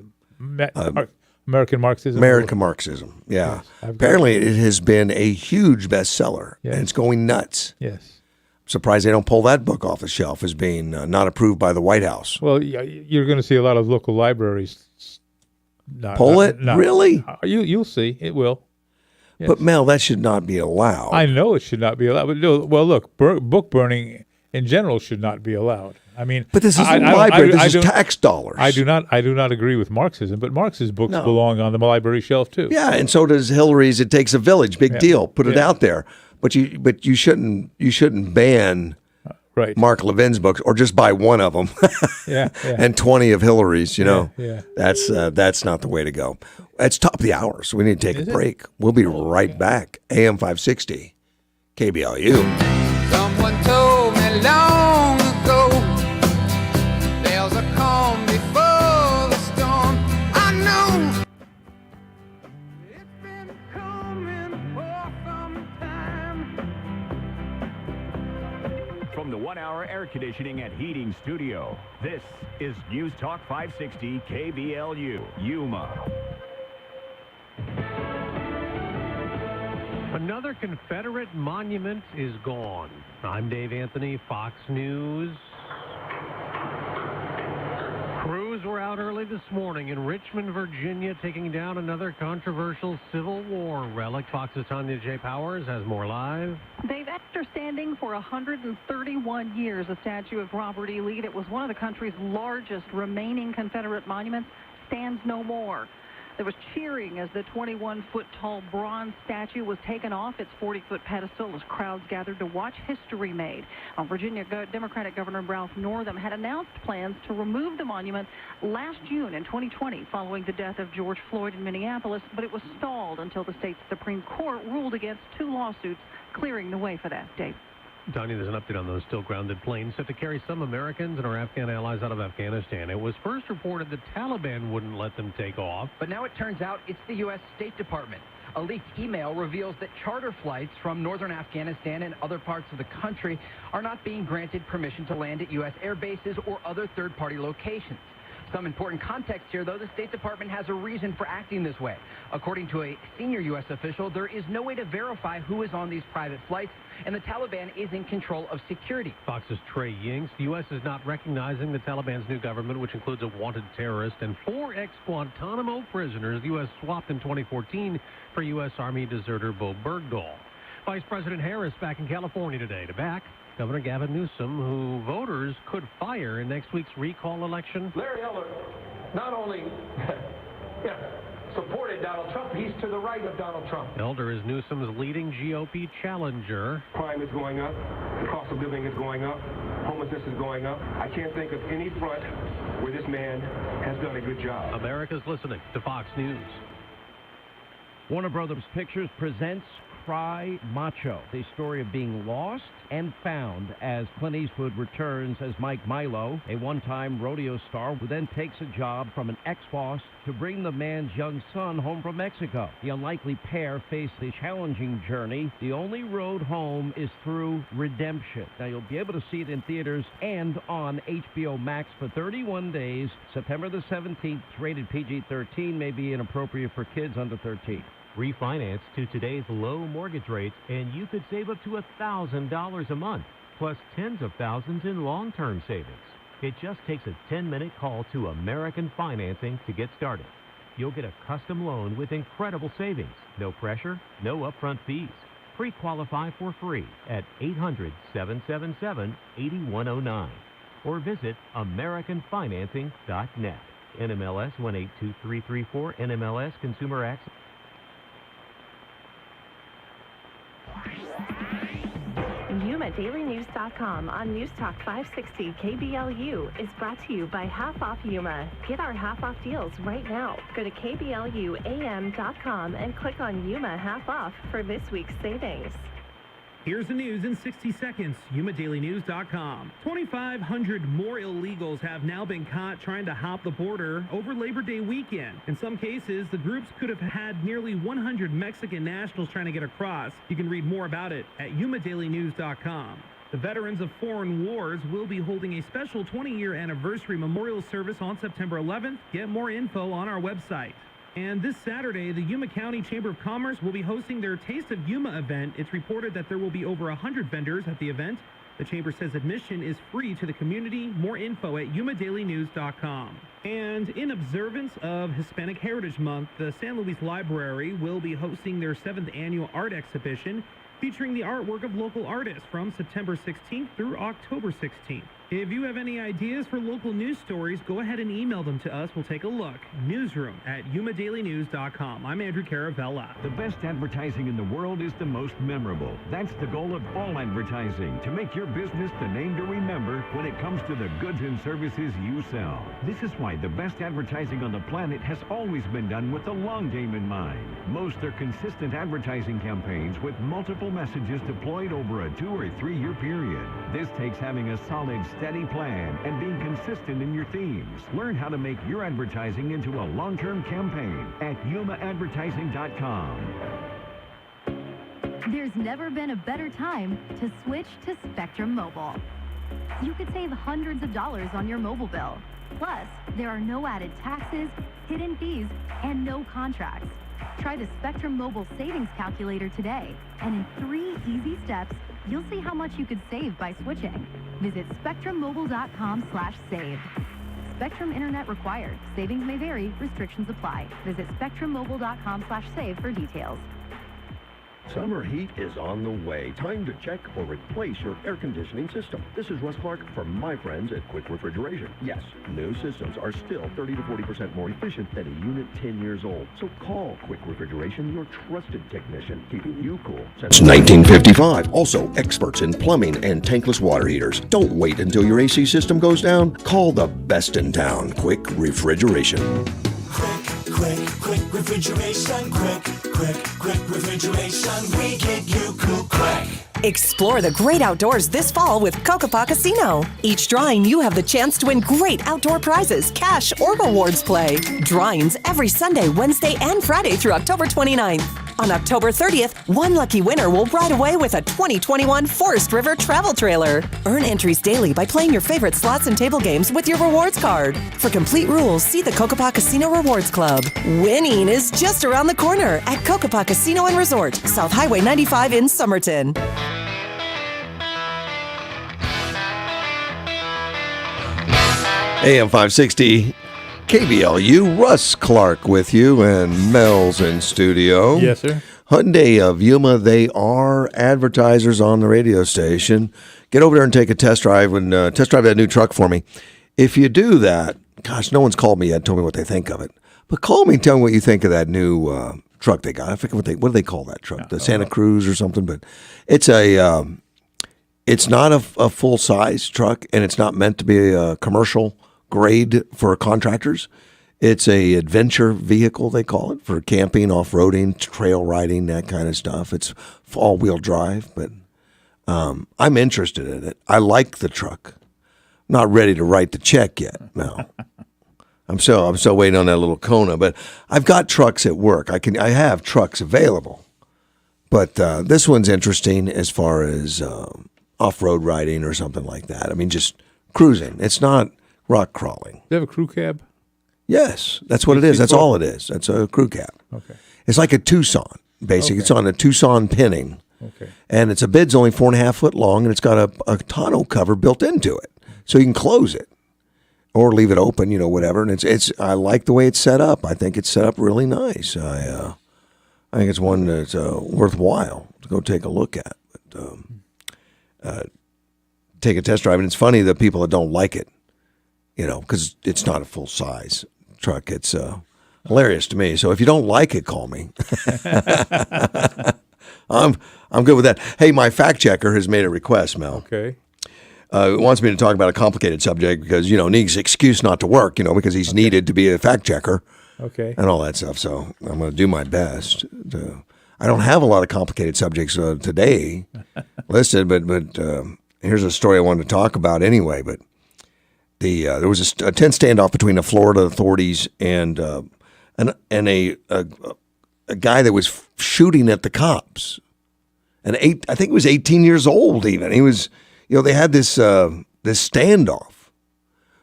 American Marxism. American Marxism, yeah. Yes, apparently it has been a huge bestseller, and it's going nuts. Yes. I'm surprised they don't pull that book off the shelf as being not approved by the White House. Well, you're going to see a lot of local libraries pull it? Really? You'll see. It will. Yes. But, Mel, that should not be allowed. I know it should not be allowed. But, look, book burning in general should not be allowed. I mean, but this is a library. This is tax dollars. I do not agree with Marxism, but Marx's books belong on the library shelf too. Yeah, and so does Hillary's. It Takes a Village. Big deal. Put it out there. But you shouldn't ban Mark Levin's books, or just buy one of them. And 20 of Hillary's. That's not the way to go. It's top of the hour, so we need to take a break. We'll be right back. AM 560, KBLU. Someone told me long ago air conditioning and heating studio. This is News Talk 560 KBLU, Yuma. Another Confederate monument is gone. I'm Dave Anthony, Fox News. Crews were out early this morning in Richmond, Virginia, taking down another controversial Civil War relic. Fox's Tanya J. Powers has more live. Dave, after standing for 131 years, a statue of Robert E. Lee, that was one of the country's largest remaining Confederate monuments, stands no more. There was cheering as the 21-foot-tall bronze statue was taken off its 40-foot pedestal as crowds gathered to watch history made. Virginia Democratic Governor Ralph Northam had announced plans to remove the monument last June in 2020 following the death of George Floyd in Minneapolis, but it was stalled until the state's Supreme Court ruled against 2 lawsuits clearing the way for that. Dave. Tanya, there's an update on those still grounded planes set to carry some Americans and our Afghan allies out of Afghanistan. It was first reported the Taliban wouldn't let them take off. But now it turns out it's the U.S. State Department. A leaked email reveals that charter flights from northern Afghanistan and other parts of the country are not being granted permission to land at U.S. air bases or other third-party locations. Some important context here, though. The State Department has a reason for acting this way. According to a senior U.S. official, there is no way to verify who is on these private flights, and the Taliban is in control of security. Fox's Trey Yingst. The U.S. is not recognizing the Taliban's new government, which includes a wanted terrorist and 4 ex-Guantanamo prisoners the U.S. swapped in 2014 for U.S. Army deserter Bo Bergdahl. Vice President Harris back in California today to back Governor Gavin Newsom, who voters could fire in next week's recall election. Larry Elder not only supported Donald Trump, he's to the right of Donald Trump. Elder is Newsom's leading GOP challenger. Crime is going up. The cost of living is going up. Homelessness is going up. I can't think of any front where this man has done a good job. America's listening to Fox News. Warner Brothers Pictures presents Cry Macho, the story of being lost and found as Clint Eastwood returns as Mike Milo, a one-time rodeo star who then takes a job from an ex-boss to bring the man's young son home from Mexico. The unlikely pair face a challenging journey. The only road home is through redemption. Now, you'll be able to see it in theaters and on HBO Max for 31 days. September the 17th, rated PG-13, may be inappropriate for kids under 13. Refinance to today's low mortgage rates, and you could save up to $1,000 a month, plus tens of thousands in long-term savings. It just takes a 10-minute call to American Financing to get started. You'll get a custom loan with incredible savings, no pressure, no upfront fees. Pre-qualify for free at 800-777-8109 or visit AmericanFinancing.net. NMLS 182334, NMLS Consumer Access. YumaDailyNews.com on News Talk 560 KBLU is brought to you by Half Off Yuma. Get our half off deals right now. Go to KBLUAM.com and click on Yuma Half Off for this week's savings. Here's the news in 60 seconds. YumaDailyNews.com. 2,500 more illegals have now been caught trying to hop the border over Labor Day weekend. In some cases, the groups could have had nearly 100 Mexican nationals trying to get across. You can read more about it at YumaDailyNews.com. The Veterans of Foreign Wars will be holding a special 20-year anniversary memorial service on September 11th. Get more info on our website. And this Saturday, the Yuma County Chamber of Commerce will be hosting their Taste of Yuma event. It's reported that there will be over 100 vendors at the event. The chamber says admission is free to the community. More info at YumaDailyNews.com. And in observance of Hispanic Heritage Month, the San Luis Library will be hosting their 7th annual art exhibition featuring the artwork of local artists from September 16th through October 16th. If you have any ideas for local news stories, go ahead and email them to us. We'll take a look. Newsroom at YumaDailyNews.com. I'm Andrew Caravella. The best advertising in the world is the most memorable. That's the goal of all advertising, to make your business the name to remember when it comes to the goods and services you sell. This is why the best advertising on the planet has always been done with the long game in mind. Most are consistent advertising campaigns with multiple messages deployed over a 2 or 3 year period. This takes having a solid, steady plan and being consistent in your themes. Learn how to make your advertising into a long-term campaign at YumaAdvertising.com. There's never been a better time to switch to Spectrum Mobile. You could save hundreds of dollars on your mobile bill. Plus, there are no added taxes, hidden fees, and no contracts. Try the Spectrum Mobile Savings Calculator today, and in 3 easy steps, you'll see how much you could save by switching. Visit spectrummobile.com/save. Spectrum Internet required. Savings may vary. Restrictions apply. Visit spectrummobile.com/save for details. Summer heat is on the way. Time to check or replace your air conditioning system. This is Russ Clark from my friends at Quick Refrigeration. Yes, new systems are still 30 to 40% more efficient than a unit 10 years old. So call Quick Refrigeration, your trusted technician, keeping you cool since 1955. Also, experts in plumbing and tankless water heaters. Don't wait until your AC system goes down. Call the best in town, Quick Refrigeration. Quick refrigeration, quick refrigeration. We get you cool quick. Explore the great outdoors this fall with Kokopah Casino. Each drawing, you have the chance to win great outdoor prizes, cash, or rewards play. Drawings every Sunday, Wednesday, and Friday through October 29th. On October 30th, one lucky winner will ride away with a 2021 Forest River travel trailer. Earn entries daily by playing your favorite slots and table games with your rewards card. For complete rules, see the Kokopah Casino Rewards Club. Winning is just around the corner at Kokopah Casino and Resort, South Highway 95 in Somerton. AM 560 KBLU, Russ Clark with you, and Mel's in studio. Yes, sir. Hyundai of Yuma, they are advertisers on the radio station. Get over there and take a test drive and test drive that new truck for me. If you do that, gosh, no one's called me yet, told me what they think of it. But call me and tell me what you think of that new truck they got. I forget what do they call that truck? The Santa Cruz or something. But it's it's not a full-size truck, and it's not meant to be a commercial grade for contractors. It's a adventure vehicle, they call it, for camping, off-roading, trail riding, that kind of stuff. It's all-wheel drive, but I'm interested in it. I like the truck. Not ready to write the check yet. No, I'm still waiting on that little Kona. But I've got trucks at work. I have trucks available, but this one's interesting as far as off-road riding or something like that. I mean, just cruising. It's not rock crawling. Do you have a crew cab? Yes, that's what it is. That's all it is. That's a crew cab. Okay. It's like a Tucson, basically. Okay. It's on a Tucson pinning. Okay. And its bed's only 4.5 foot long, and it's got a tonneau cover built into it, so you can close it or leave it open, whatever. And I like the way it's set up. I think it's set up really nice. I think it's one that's worthwhile to go take a look at. But take a test drive, and it's funny the people that don't like it. Because it's not a full size truck. It's hilarious to me. So if you don't like it, call me. I'm good with that. Hey, my fact checker has made a request, Mel. Okay. Wants me to talk about a complicated subject because needs an excuse not to work. Because he's needed to be a fact checker. Okay. And all that stuff. So I'm going to do my best. I don't have a lot of complicated subjects today listed, but here's a story I wanted to talk about anyway. But there was a tense standoff between the Florida authorities and a guy that was shooting at the cops. And I think he was 18 years old even. He was, they had this standoff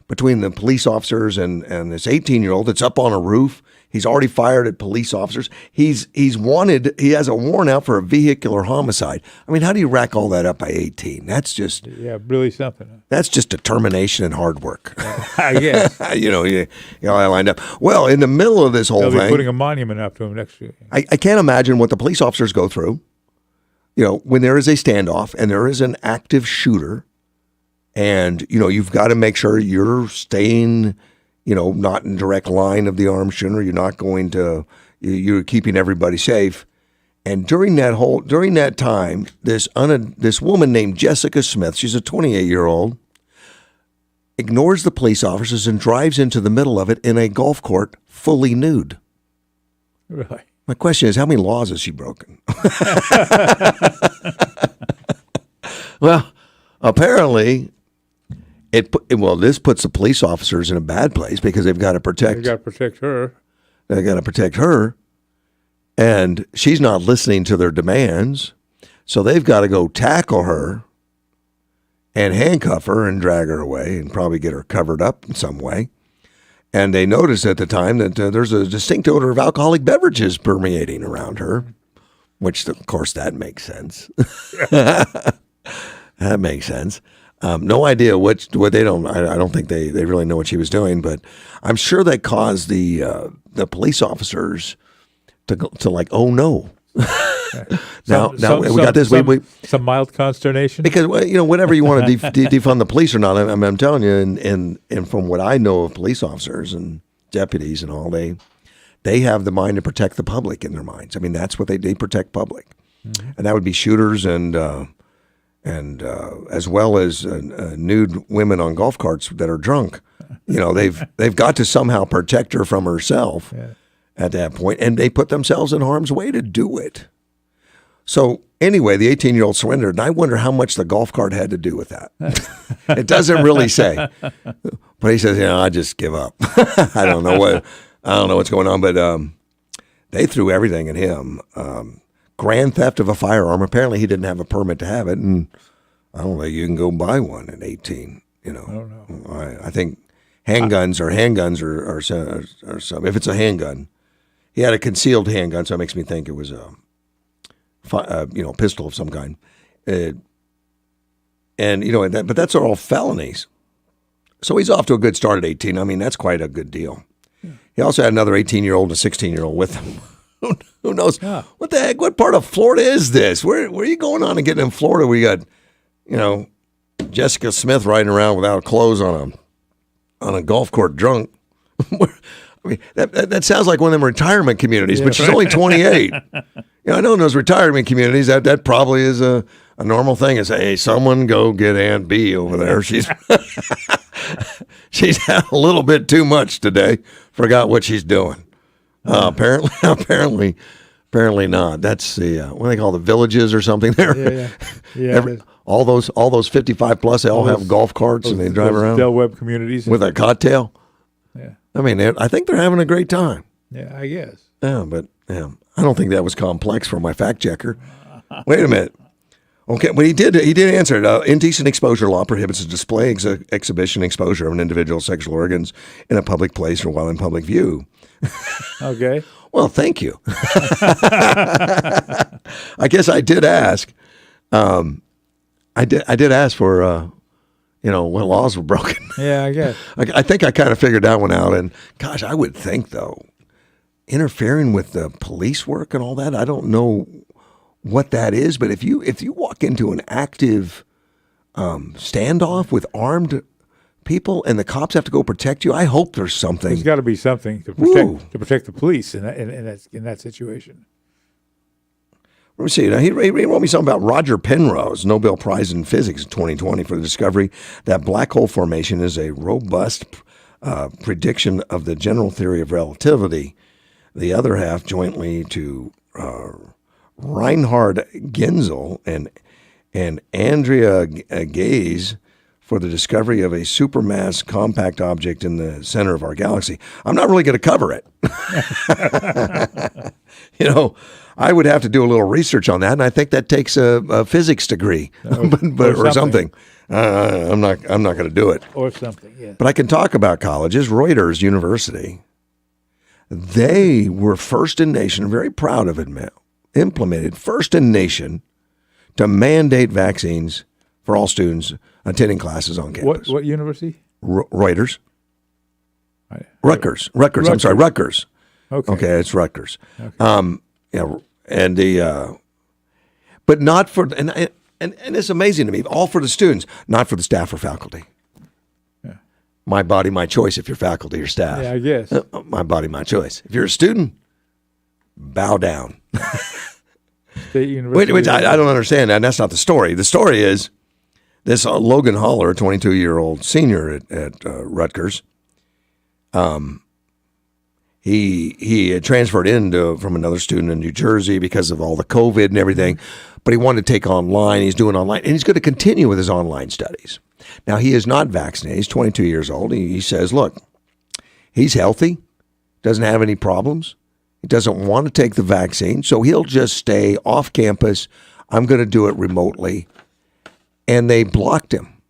between the police officers and this 18-year-old that's up on a roof. He's already fired at police officers. He's wanted. He has a warrant out for a vehicular homicide. I mean, how do you rack all that up by 18? That's just really something. That's just determination and hard work. I guess. I lined up. Well, in the middle of this whole They'll be thing, putting a monument up to him next year. I can't imagine what the police officers go through. When there is a standoff and there is an active shooter, and you've got to make sure you're staying. Not in direct line of the armed shooter. You're not going to, you're keeping everybody safe. And during that time, this woman named Jessica Smith, she's a 28-year-old, ignores the police officers and drives into the middle of it in a golf court fully nude. Really? My question is, how many laws has she broken? Well, apparently... This puts the police officers in a bad place because they've got to protect. They've got to protect her. They've got to protect her, and she's not listening to their demands, so they've got to go tackle her and handcuff her and drag her away and probably get her covered up in some way. And they noticed at the time that there's a distinct odor of alcoholic beverages permeating around her, which, of course, that makes sense. That makes sense. No idea what they don't. I don't think they really know what she was doing, but I'm sure that caused the police officers to go, to like, oh no. Now we got this. Some mild consternation because whatever you want to defund the police or not. I'm telling you, and from what I know of police officers and deputies and all, they have the mind to protect the public in their minds. I mean, that's what they protect public, and that would be shooters and as well as nude women on golf carts that are drunk. They've got to somehow protect her from herself at that point, and they put themselves in harm's way to do it. So anyway, the 18-year-old surrendered, and I wonder how much the golf cart had to do with that. It doesn't really say, but he says, I just give up. I don't know what's going on, but they threw everything at him. Grand theft of a firearm. Apparently, he didn't have a permit to have it, and I don't think you can go buy one at 18. I don't know. I think handguns are some. If it's a handgun, he had a concealed handgun, so it makes me think it was a pistol of some kind. But that's all felonies. So he's off to a good start at 18. I mean, that's quite a good deal. Yeah. He also had another 18-year-old and a 16-year-old with him. Who knows? Yeah. What the heck? What part of Florida is this? Where are you going on and getting in Florida? We got, Jessica Smith riding around without clothes on a golf court drunk. I mean, that sounds like one of them retirement communities, but she's only 28. I know in those retirement communities that probably is a normal thing. Is, hey, someone go get Aunt B over there. She's had a little bit too much today. Forgot what she's doing. Apparently not. That's the what do they call the villages or something there. Yeah. All those 55 plus, they all have golf carts and they drive around. Del Webb communities with a cocktail. Yeah. I mean, I think they're having a great time. Yeah, I guess. Yeah, but I don't think that was complex for my fact checker. Wait a minute. Okay, but he did answer it. Indecent exposure law prohibits the display, exhibition, exposure of an individual's sexual organs in a public place or while in public view. Okay. Well, thank you. I guess I did ask. I did ask for, what laws were broken. Yeah, I guess. I think I kind of figured that one out. And gosh, I would think though, interfering with the police work and all that, I don't know what that is. But if you walk into an active standoff with armed people and the cops have to go protect you, I hope there's something. There's got to be something to protect the police in that situation. Let me see. Now, he wrote me something about Roger Penrose, Nobel Prize in Physics in 2020 for the discovery that black hole formation is a robust prediction of the general theory of relativity. The other half jointly to Reinhard Genzel and Andrea Ghez for the discovery of a supermass compact object in the center of our galaxy. I'm not really going to cover it. I would have to do a little research on that, and I think that takes a physics degree, or something. I'm not going to do it. Or something, yeah. But I can talk about colleges. Reuters University, they were first in nation, very proud of it, implemented first in nation to mandate vaccines for all students attending classes on campus. What university? Reuters. Rutgers. I'm sorry, Rutgers. Okay, it's Rutgers. Okay. But not for and it's amazing to me. All for the students, not for the staff or faculty. Yeah. My body, my choice. If you're faculty or staff, yeah, I guess. My body, my choice. If you're a student, bow down. State University. Which I don't understand, and that's not the story. The story is this Logan Haller, 22-year-old senior at Rutgers. He had transferred from another student in New Jersey because of all the COVID and everything, but he wanted to take online. He's doing online, and he's going to continue with his online studies. Now, he is not vaccinated. He's 22 years old. He says, look, he's healthy, doesn't have any problems. He doesn't want to take the vaccine, so he'll just stay off campus. I'm going to do it remotely. And they blocked him.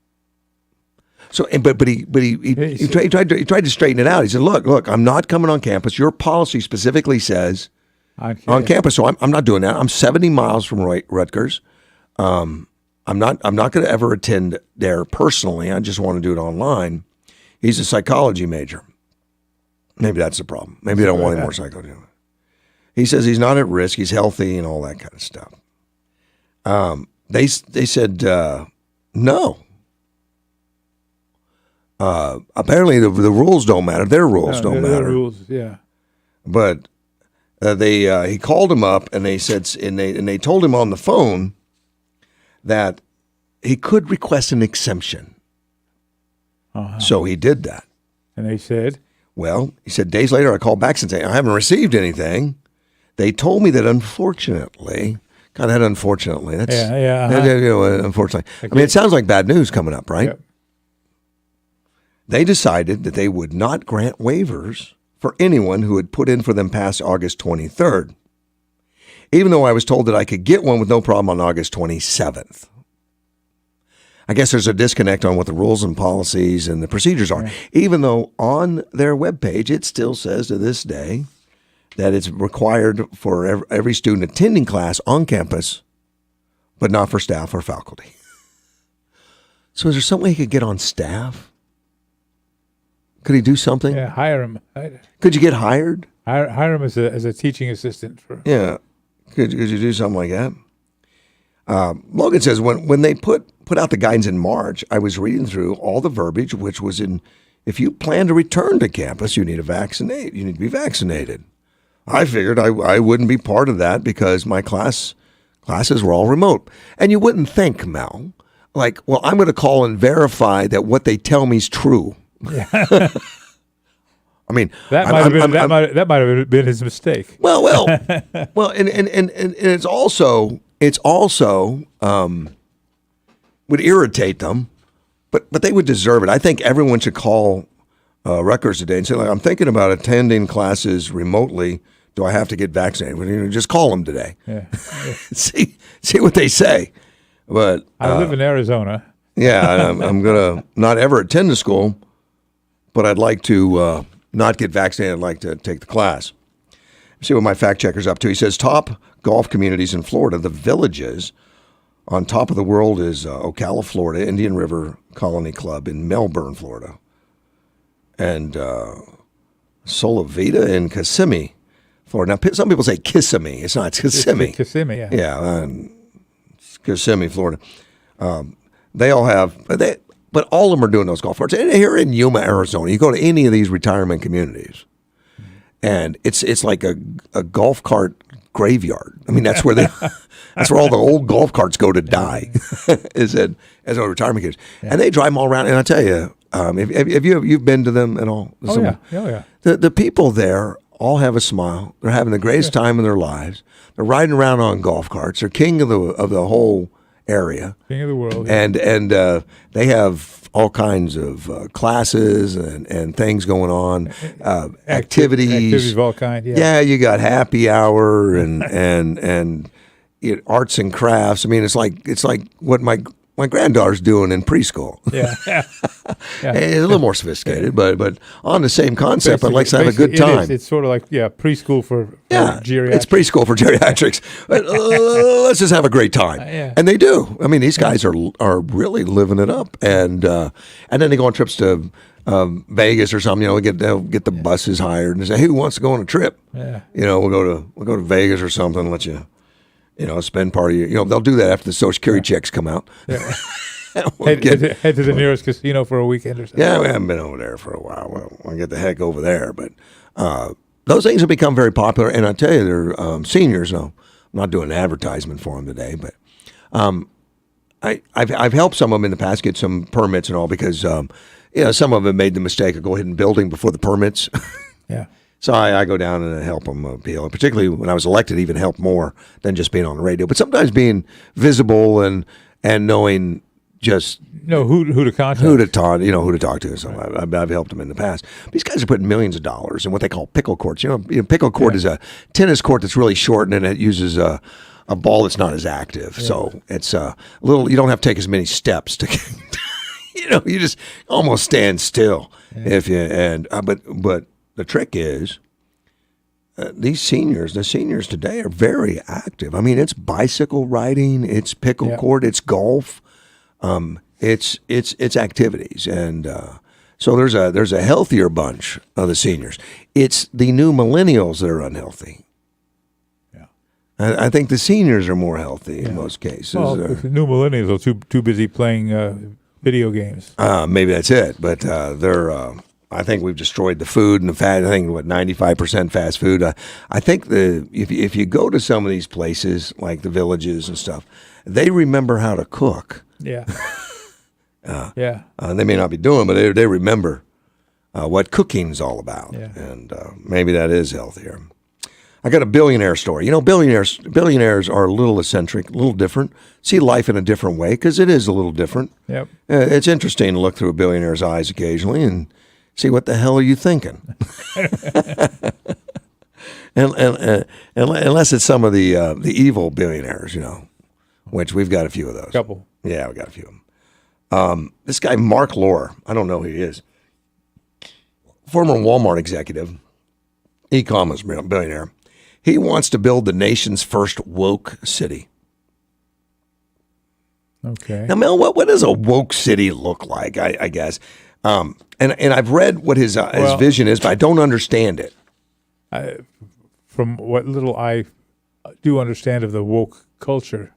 So, but he tried to straighten it out. He said, look, I'm not coming on campus. Your policy specifically says on campus, so I'm not doing that. I'm 70 miles from Rutgers. I'm not going to ever attend there personally. I just want to do it online. He's a psychology major. Maybe that's the problem. Maybe they don't want any more psychology. He says he's not at risk. He's healthy and all that kind of stuff. They said no. Apparently the rules don't matter. Their rules don't matter. Their rules, yeah. But he called him up and they said and they told him on the phone that he could request an exemption. So he did that. And they said? Well, he said days later I called back and said, I haven't received anything. They told me that unfortunately, God, that unfortunately, that's unfortunately. I mean, it sounds like bad news coming up, right? Yep. They decided that they would not grant waivers for anyone who had put in for them past August 23rd, even though I was told that I could get one with no problem on August 27th. I guess there's a disconnect on what the rules and policies and the procedures are, even though on their webpage it still says to this day that it's required for every student attending class on campus, but not for staff or faculty. So is there some way he could get on staff? Could he do something? Yeah, hire him. Could you get hired? Hire him as a teaching assistant. Yeah. Could you do something like that? Logan says, when they put out the guidance in March, I was reading through all the verbiage, which was in, if you plan to return to campus, you need to vaccinate. You need to be vaccinated. I figured I wouldn't be part of that because my classes were all remote. And you wouldn't think, Mel, like, well, I'm going to call and verify that what they tell me is true. Yeah. I mean, that might have been his mistake. Well, and it's also would irritate them, but they would deserve it. I think everyone should call Rutgers today and say, like, I'm thinking about attending classes remotely. Do I have to get vaccinated? Well, just call them today. Yeah. see what they say. But I live in Arizona. Yeah, I'm gonna not ever attend the school, but I'd like to not get vaccinated. I'd like to take the class. See what my fact checker's up to. He says top golf communities in Florida, the Villages. On top of the world is Ocala, Florida, Indian River Colony Club in Melbourne, Florida, and Solivita in Kissimmee, Florida. Now, some people say Kissimmee. It's not. It's Kissimmee. It's Kissimmee, yeah. Yeah, it's Kissimmee, Florida. They all have, but all of them are doing those golf carts. And here in Yuma, Arizona, you go to any of these retirement communities, and it's like a golf cart graveyard. I mean, that's where that's where all the old golf carts go to die. Is at as a retirement kids, and they drive them all around. And I tell you, if you've been to them at all, yeah. The people there all have a smile. They're having the greatest time in their lives. They're riding around on golf carts. They're king of the whole area, king of the world, yeah. And they have all kinds of classes and things going on, activities of all kinds. Yeah, you got happy hour and arts and crafts. I mean, it's like what my granddaughter's doing in preschool. Yeah. It's a little more sophisticated, but on the same concept. I'd like to have a good time. It's sort of like preschool for geriatrics. It's preschool for geriatrics. Let's just have a great time, and they do. I mean, these guys are really living it up, and then they go on trips to Vegas or something. They'll get the buses hired and say, "Hey, who wants to go on a trip?" Yeah. We'll go to Vegas or something. Let you. Spend part of your, they'll do that after the Social Security checks come out. Yeah. head to the nearest casino for a weekend or something. Yeah, we haven't been over there for a while. We'll get the heck over there. But those things have become very popular. And I tell you, they're seniors. No, I'm not doing an advertisement for them today. But I've helped some of them in the past get some permits and all because, some of them made the mistake of go ahead and building before the permits. Yeah. So I go down and help them appeal. And particularly when I was elected, even helped more than just being on the radio. But sometimes being visible and knowing just who to contact, who to talk to. So right. I've helped them in the past. But these guys are putting millions of dollars in what they call pickle courts. Pickle court is a tennis court that's really short and it uses a ball that's not as active. Yeah. So it's a little. You don't have to take as many steps to. You just almost stand still if you but the trick is the seniors today are very active. I mean, it's bicycle riding, it's pickle court, it's golf, it's activities, and so there's a healthier bunch of the seniors. It's the new millennials that are unhealthy. Yeah, I think the seniors are more healthy in most cases. Well, the new millennials are too busy playing video games. Maybe that's it, but they're. I think we've destroyed the food and the fat. I think 95% fast food. I think if you go to some of these places like the villages and stuff, they remember how to cook. Yeah. They may not be doing, but they remember what cooking's all about, and maybe that is healthier. I got a billionaire story. You know, billionaires are a little eccentric, a little different. See life in a different way because it is a little different. Yep. It's interesting to look through a billionaire's eyes occasionally and see what the hell are you thinking. and unless it's some of the evil billionaires, which we've got a few of those. Couple. Yeah, we got a few of them. This guy, Mark Lohr, I don't know who he is. Former Walmart executive, e-commerce billionaire. He wants to build the nation's first woke city. Okay. Now, Mel, what does a woke city look like, I guess? And I've read what his vision is, but I don't understand it. From what little I do understand of the woke culture,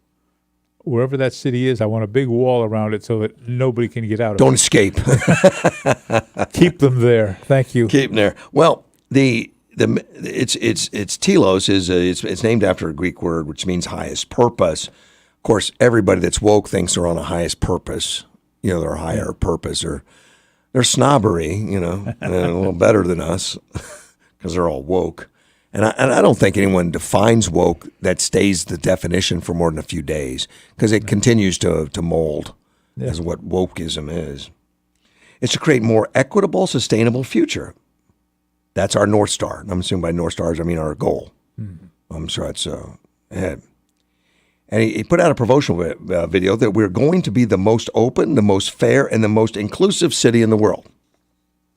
wherever that city is, I want a big wall around it so that nobody can get out of it. Don't escape. Keep them there. Thank you. Keep them there. Well, it's telos it's named after a Greek word which means highest purpose. Of course, everybody that's woke thinks they're on a highest purpose. Their higher purpose, or they're snobbery. And a little better than us because they're all woke. And I don't think anyone defines woke that stays the definition for more than a few days because it continues to mold as what wokeism is. It's to create more equitable, sustainable future. That's our North Star. I'm assuming by North Stars, I mean our goal. Mm-hmm. I'm sure it's ahead. And he put out a promotional video that we're going to be the most open, the most fair, and the most inclusive city in the world.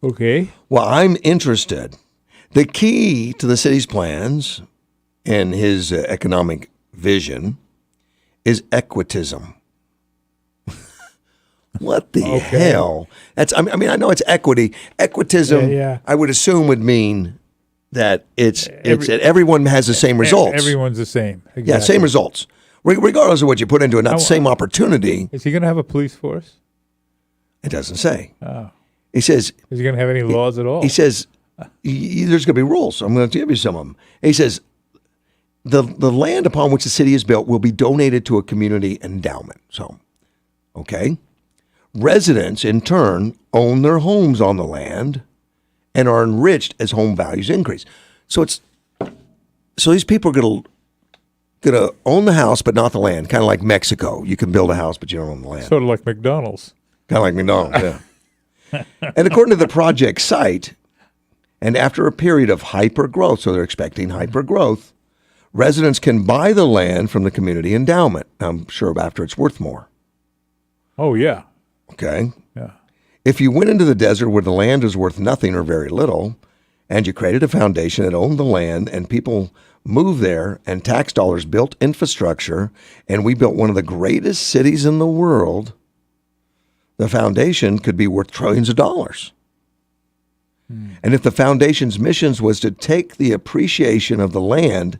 Okay. Well, I'm interested. The key to the city's plans and his economic vision is equitism. What the hell? I know it's equity. Equitism, I would assume, would mean that everyone has the same results. Everyone's the same. Exactly. Yeah, same results. Regardless of what you put into it, not the same opportunity. Is he going to have a police force? It doesn't say. Oh. He says... Is he going to have any laws at all? He says, there's going to be rules. I'm going to give you some of them. He says, the land upon which the city is built will be donated to a community endowment. So, okay. Residents, in turn, own their homes on the land and are enriched as home values increase. So these people are going to own the house but not the land, kind of like Mexico. You can build a house but you don't own the land. Sort of like McDonald's. Kind of like McDonald's, yeah. And according to the project site, and after a period of hyper growth, so they're expecting hyper growth, residents can buy the land from the community endowment. I'm sure after it's worth more. Oh, yeah. Okay. Yeah. If you went into the desert where the land is worth nothing or very little, and you created a foundation that owned the land, and people moved there, and tax dollars built infrastructure, and we built one of the greatest cities in the world, the foundation could be worth trillions of dollars. And if the foundation's missions was to take the appreciation of the land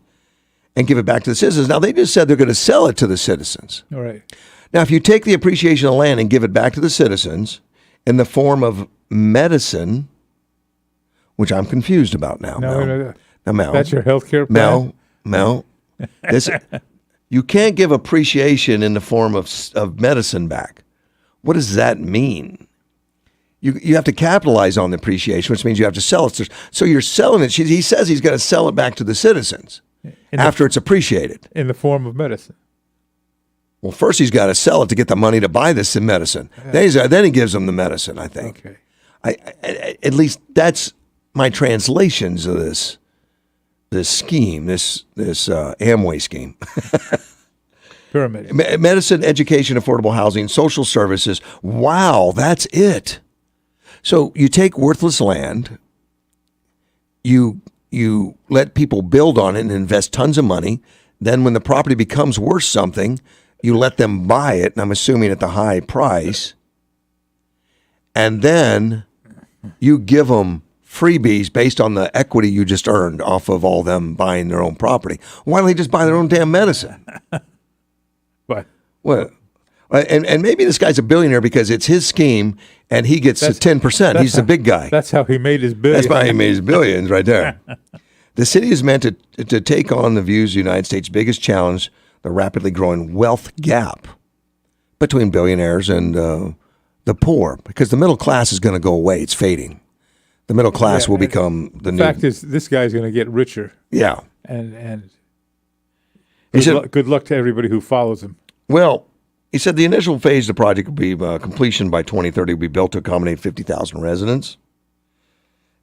and give it back to the citizens, now they just said they're going to sell it to the citizens. All right. Now, if you take the appreciation of the land and give it back to the citizens in the form of medicine, which I'm confused about now. No. Now, Mel. That's your healthcare plan? Mel, you can't give appreciation in the form of medicine back. What does that mean? You have to capitalize on the appreciation, which means you have to sell it. So you're selling it. He says he's going to sell it back to the citizens after it's appreciated. In the form of medicine. Well, first he's got to sell it to get the money to buy this in medicine. Yeah. Then he gives them the medicine, I think. Okay. At least that's my translations of this scheme, this Amway scheme. Pyramid. Medicine, education, affordable housing, social services. Wow, that's it. So you take worthless land, you let people build on it and invest tons of money. Then when the property becomes worth something, you let them buy it, and I'm assuming at the high price. And then you give them freebies based on the equity you just earned off of all them buying their own property. Why don't they just buy their own damn medicine? What? Well, and maybe this guy's a billionaire because it's his scheme and he gets 10%. He's the big guy. That's how he made his billions. That's how he made his billions right there. The city is meant to take on the views of the United States' biggest challenge, the rapidly growing wealth gap between billionaires and the poor, because the middle class is going to go away. It's fading. The middle class will become the new. The fact is, this guy's going to get richer. Yeah. And good luck to everybody who follows him. Well, he said the initial phase of the project will be completion by 2030 will be built to accommodate 50,000 residents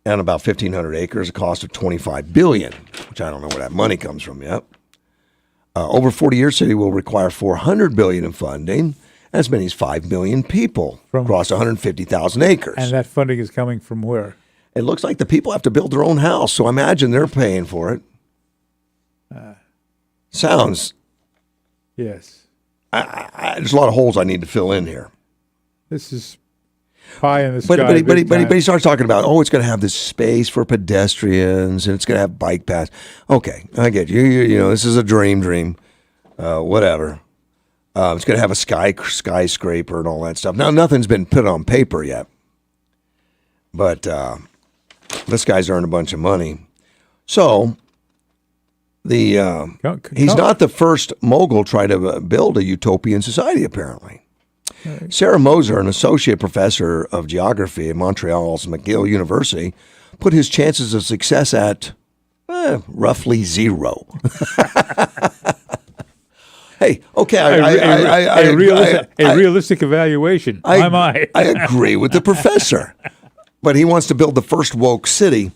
and about 1,500 acres, a cost of $25 billion, which I don't know where that money comes from yet. Over 40 years, city will require $400 billion in funding, as many as 5 million people across 150,000 acres. And that funding is coming from where? It looks like the people have to build their own house, so I imagine they're paying for it. Sounds. Yes. There's a lot of holes I need to fill in here. This is pie in the sky. But he starts talking about, it's going to have this space for pedestrians and it's going to have bike paths. Okay, I get you. You know, this is a dream. Whatever. It's going to have a skyscraper and all that stuff. Now, nothing's been put on paper yet, but this guy's earned a bunch of money. So he's not the first mogul try to build a utopian society, apparently. Right. Sarah Moser, an associate professor of geography at Montreal's McGill University, put his chances of success at roughly zero. Hey, okay. A realistic evaluation. I agree with the professor, but he wants to build the first woke city.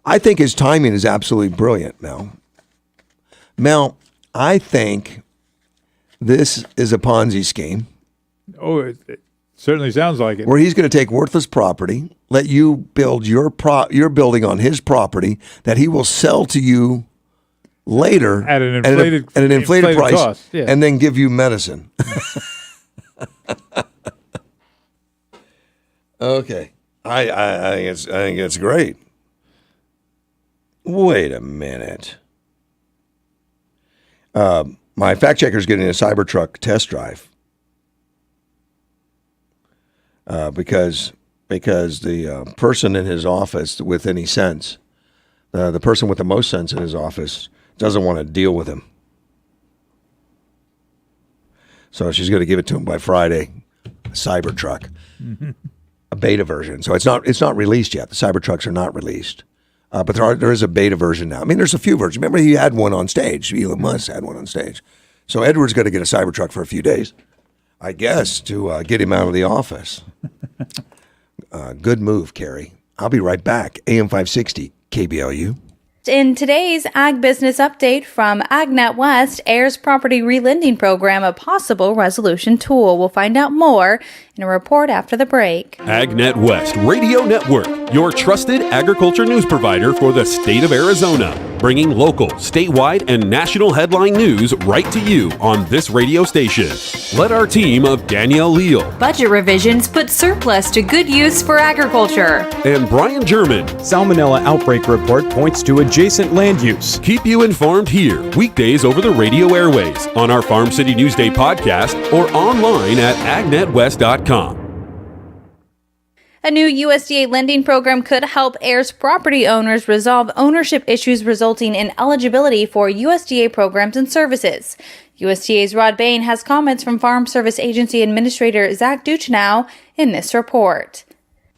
I think his timing is absolutely brilliant, Mel. Mel, I think this is a Ponzi scheme. Oh, it certainly sounds like it. Where he's going to take worthless property, let you build your building on his property that he will sell to you later at an inflated price, cost, yeah. And then give you medicine. Okay, I think it's great. Wait a minute. My fact checker's getting a Cybertruck test drive because the person in his office with any sense, the person with the most sense in his office, doesn't want to deal with him. So she's going to give it to him by Friday, a Cybertruck, a beta version. So it's not released yet. The Cybertrucks are not released, but there is a beta version now. I mean, there's a few versions. Remember, he had one on stage. Elon Musk had one on stage. So Edward's going to get a Cybertruck for a few days, I guess, to get him out of the office. Good move, Carrie. I'll be right back. AM 560, KBLU. In today's Ag Business Update from AgNet West, AIR's property relending program a possible resolution tool. We'll find out more in a report after the break. AgNet West Radio Network, your trusted agriculture news provider for the state of Arizona. Bringing local, statewide, and national headline news right to you on this radio station. Let our team of Danielle Leal, budget revisions put surplus to good use for agriculture, and Brian German, Salmonella outbreak report points to adjacent land use. Keep you informed here, weekdays over the radio airways, on our Farm City Newsday podcast, or online at agnetwest.com. A new USDA lending program could help AIR's property owners resolve ownership issues resulting in eligibility for USDA programs and services. USDA's Rod Bain has comments from Farm Service Agency Administrator Zach Duchenow in this report.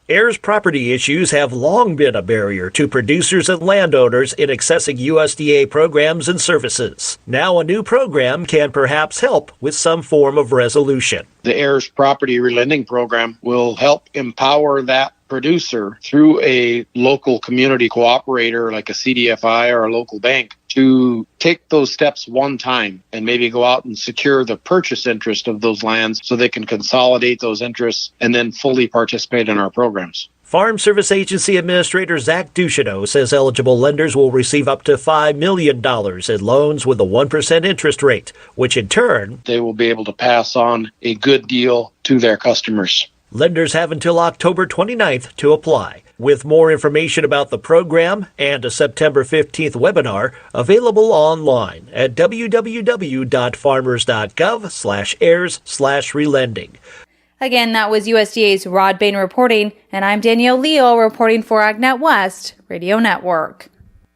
AIR's property issues have long been a barrier to producers and landowners in accessing USDA programs and services. Now a new program can perhaps help with some form of resolution. The AIR's property relending program will help empower that producer through a local community cooperator like a CDFI or a local bank to take those steps one time and maybe go out and secure the purchase interest of those lands so they can consolidate those interests and then fully participate in our programs. Farm Service Agency Administrator Zach Ducheneau says eligible lenders will receive up to $5 million in loans with a 1% interest rate, which in turn, they will be able to pass on a good deal to their customers. Lenders have until October 29th to apply. With more information about the program and a September 15th webinar available online at www.farmers.gov/heirs/relending. Again, that was USDA's Rod Bain reporting, and I'm Danielle Leal reporting for AgNet West Radio Network.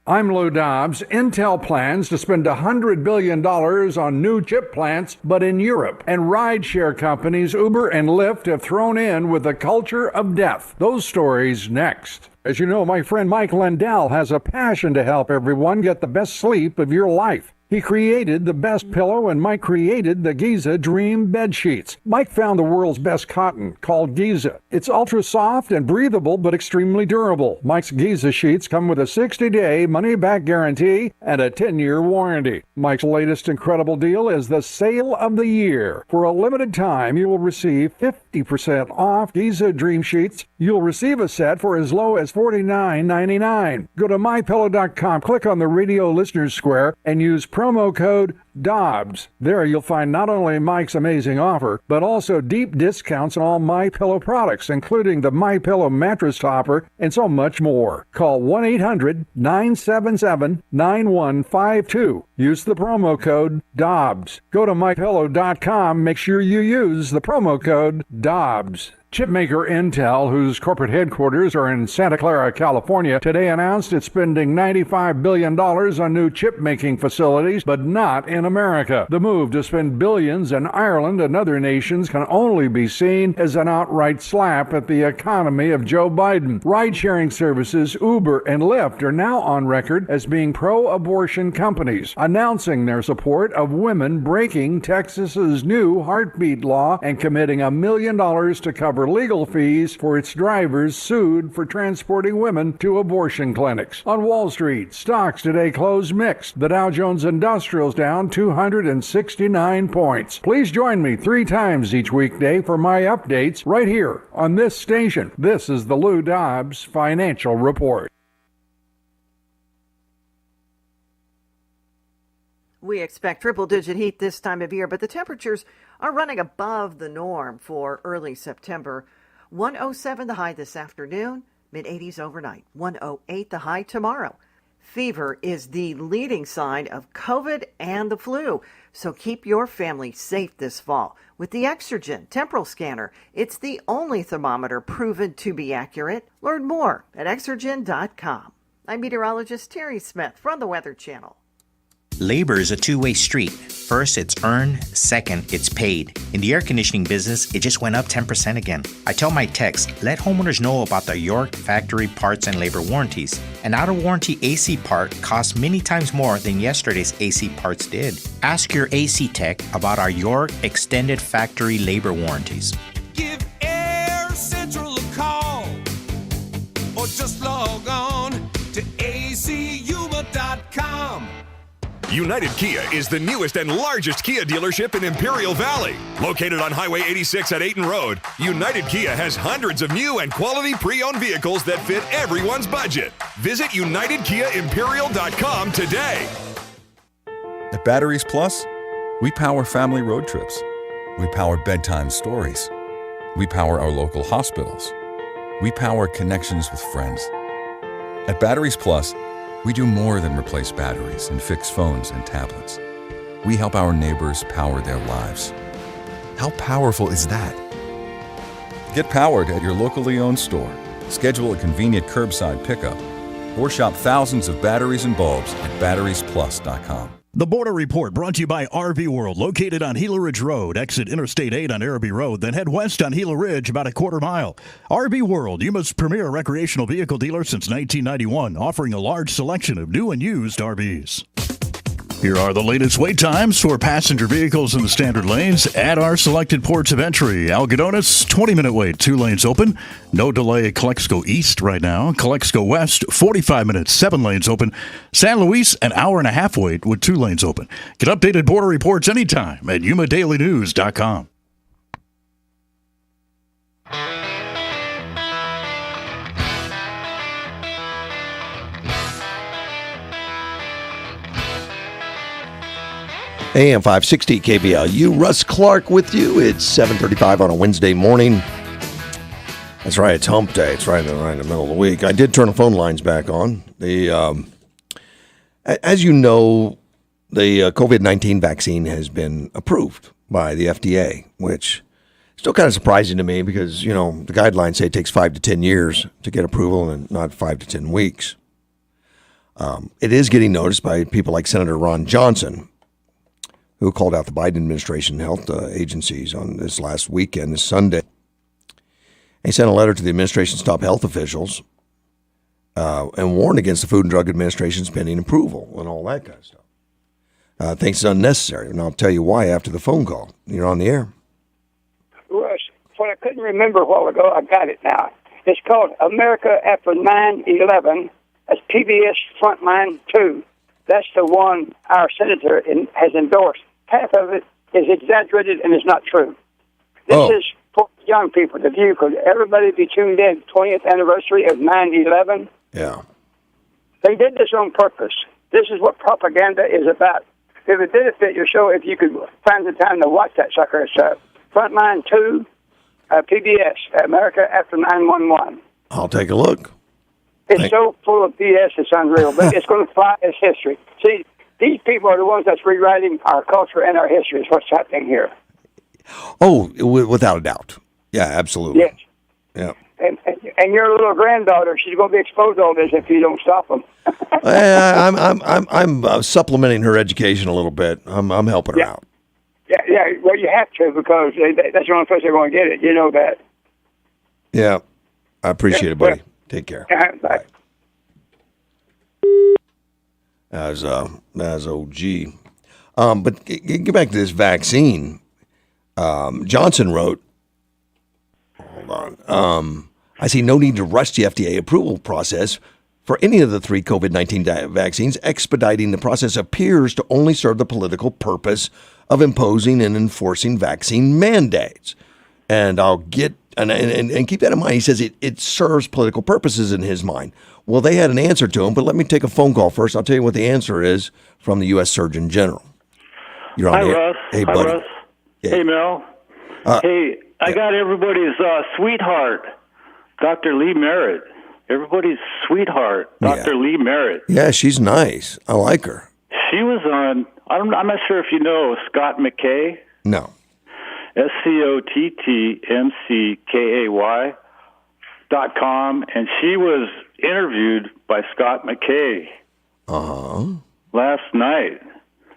I'm Lou Dobbs. Intel plans to spend $100 billion on new chip plants, but in Europe. And rideshare companies Uber and Lyft have thrown in with the culture of death. Those stories next. As you know, my friend Mike Lindell has a passion to help everyone get the best sleep of your life. He created the best pillow, and Mike created the Giza Dream bed sheets. Mike found the world's best cotton, called Giza. It's ultra soft and breathable, but extremely durable. Mike's Giza sheets come with a 60-day money-back guarantee and a 10-year warranty. Mike's latest incredible deal is the Sale of the Year. For a limited time, you will receive 50% off Giza Dream sheets. You'll receive a set for as low as $49.99. Go to MyPillow.com, click on the radio listeners square, and use promo code Dobbs. There you'll find not only Mike's amazing offer, but also deep discounts on all MyPillow products, including the MyPillow mattress topper and so much more. Call 1-800-977-9152. Use the promo code Dobbs. Go to MyPillow.com. Make sure you use the promo code Dobbs. Chipmaker Intel, whose corporate headquarters are in Santa Clara, California, today announced it's spending $95 billion on new chip-making facilities, but not in America. The move to spend billions in Ireland and other nations can only be seen as an outright slap at the economy of Joe Biden. Ride-sharing services Uber and Lyft are now on record as being pro-abortion companies, announcing their support of women breaking Texas's new heartbeat law and committing $1 million to cover legal fees for its drivers sued for transporting women to abortion clinics. On Wall Street, stocks today closed mixed. The Dow Jones Industrial's down 269 points. Please join me 3 times each weekday for my updates right here on this station. This is the Lou Dobbs Financial Report. We expect triple-digit heat this time of year, but the temperatures are running above the norm for early September. 107 the high this afternoon, mid-80s overnight. 108 the high tomorrow. Fever is the leading sign of COVID and the flu, so keep your family safe this fall with the Exergen temporal scanner. It's the only thermometer proven to be accurate. Learn more at Exergen.com. I'm meteorologist Terry Smith from the Weather Channel. Labor is a two-way street. First, it's earned. Second, it's paid. In the air conditioning business, it just went up 10% again. I tell my techs, let homeowners know about the York factory parts and labor warranties. An out-of-warranty AC part costs many times more than yesterday's AC parts did. Ask your AC tech about our York extended factory labor warranties. Give Air Central a call or just log on to acuma.com. United Kia is the newest and largest Kia dealership in Imperial Valley. Located on Highway 86 at Ayton Road, United Kia has hundreds of new and quality pre-owned vehicles that fit everyone's budget. Visit UnitedKiaImperial.com today. At Batteries Plus, we power family road trips. We power bedtime stories. We power our local hospitals. We power connections with friends. At Batteries Plus, we do more than replace batteries and fix phones and tablets. We help our neighbors power their lives. How powerful is that? Get powered at your locally owned store. Schedule a convenient curbside pickup or shop thousands of batteries and bulbs at batteriesplus.com. The Border Report brought to you by RV World, located on Gila Ridge Road. Exit Interstate 8 on Araby Road, then head west on Gila Ridge about a quarter mile. RV World, Yuma's premier recreational vehicle dealer since 1991, offering a large selection of new and used RVs. Here are the latest wait times for passenger vehicles in the standard lanes at our selected ports of entry. Algodones, 20-minute wait, 2 lanes open. No delay at Calexico East right now. Calexico West, 45 minutes, 7 lanes open. San Luis, an hour and a half wait with 2 lanes open. Get updated border reports anytime at yumadailynews.com. AM 560 KBLU. Russ Clark with you. It's 7:35 on a Wednesday morning. That's right. It's hump day. It's right in the middle of the week. I did turn the phone lines back on. As you know, the COVID-19 vaccine has been approved by the FDA, which is still kind of surprising to me because, the guidelines say it takes 5 to 10 years to get approval and not 5 to 10 weeks. It is getting noticed by people like Senator Ron Johnson, who called out the Biden administration health agencies on this last weekend, this Sunday. He sent a letter to the administration's top health officials and warned against the Food and Drug Administration's pending approval and all that kind of stuff. Thinks it's unnecessary, and I'll tell you why after the phone call. You're on the air. Russ, what I couldn't remember a while ago, I got it now. It's called America After 9/11. That's PBS Frontline 2. That's the one our senator has endorsed. Half of it is exaggerated and is not true. This is for young people, the view, because everybody be tuned in. 20th anniversary of 9/11. Yeah. They did this on purpose. This is what propaganda is about. If it did fit your show, if you could find the time to watch that sucker, it's Frontline 2, PBS, America After 9/11. I'll take a look. It's so full of BS, it's unreal, but it's going to fly as history. See, these people are the ones that's rewriting our culture and our history is what's happening here. Oh, without a doubt. Yeah, absolutely. Yes. Yeah. And your little granddaughter, she's going to be exposed to all this if you don't stop them. I'm supplementing her education a little bit. I'm helping her out. Yeah. Well, you have to because that's the only place they're going to get it. You know that. Yeah. I appreciate it, buddy. Take care. Bye. As OG. But get back to this vaccine. Johnson wrote, hold on. I see no need to rush the FDA approval process for any of the 3 COVID-19 vaccines. Expediting the process appears to only serve the political purpose of imposing and enforcing vaccine mandates. And I'll get and keep that in mind. He says it serves political purposes in his mind. Well, they had an answer to him, but let me take a phone call first. I'll tell you what the answer is from the U.S. Surgeon General. You're on Hi, Russ. Hey, Hi, buddy. Russ. Hey, Mel. I got everybody's sweetheart, Dr. Lee Merritt. Everybody's sweetheart, Dr. Lee Merritt. Yeah, she's nice. I like her. She was on, I'm not sure if you know Scott McKay. No. SCOTTMCKAY.com, and she was interviewed by Scott McKay last night,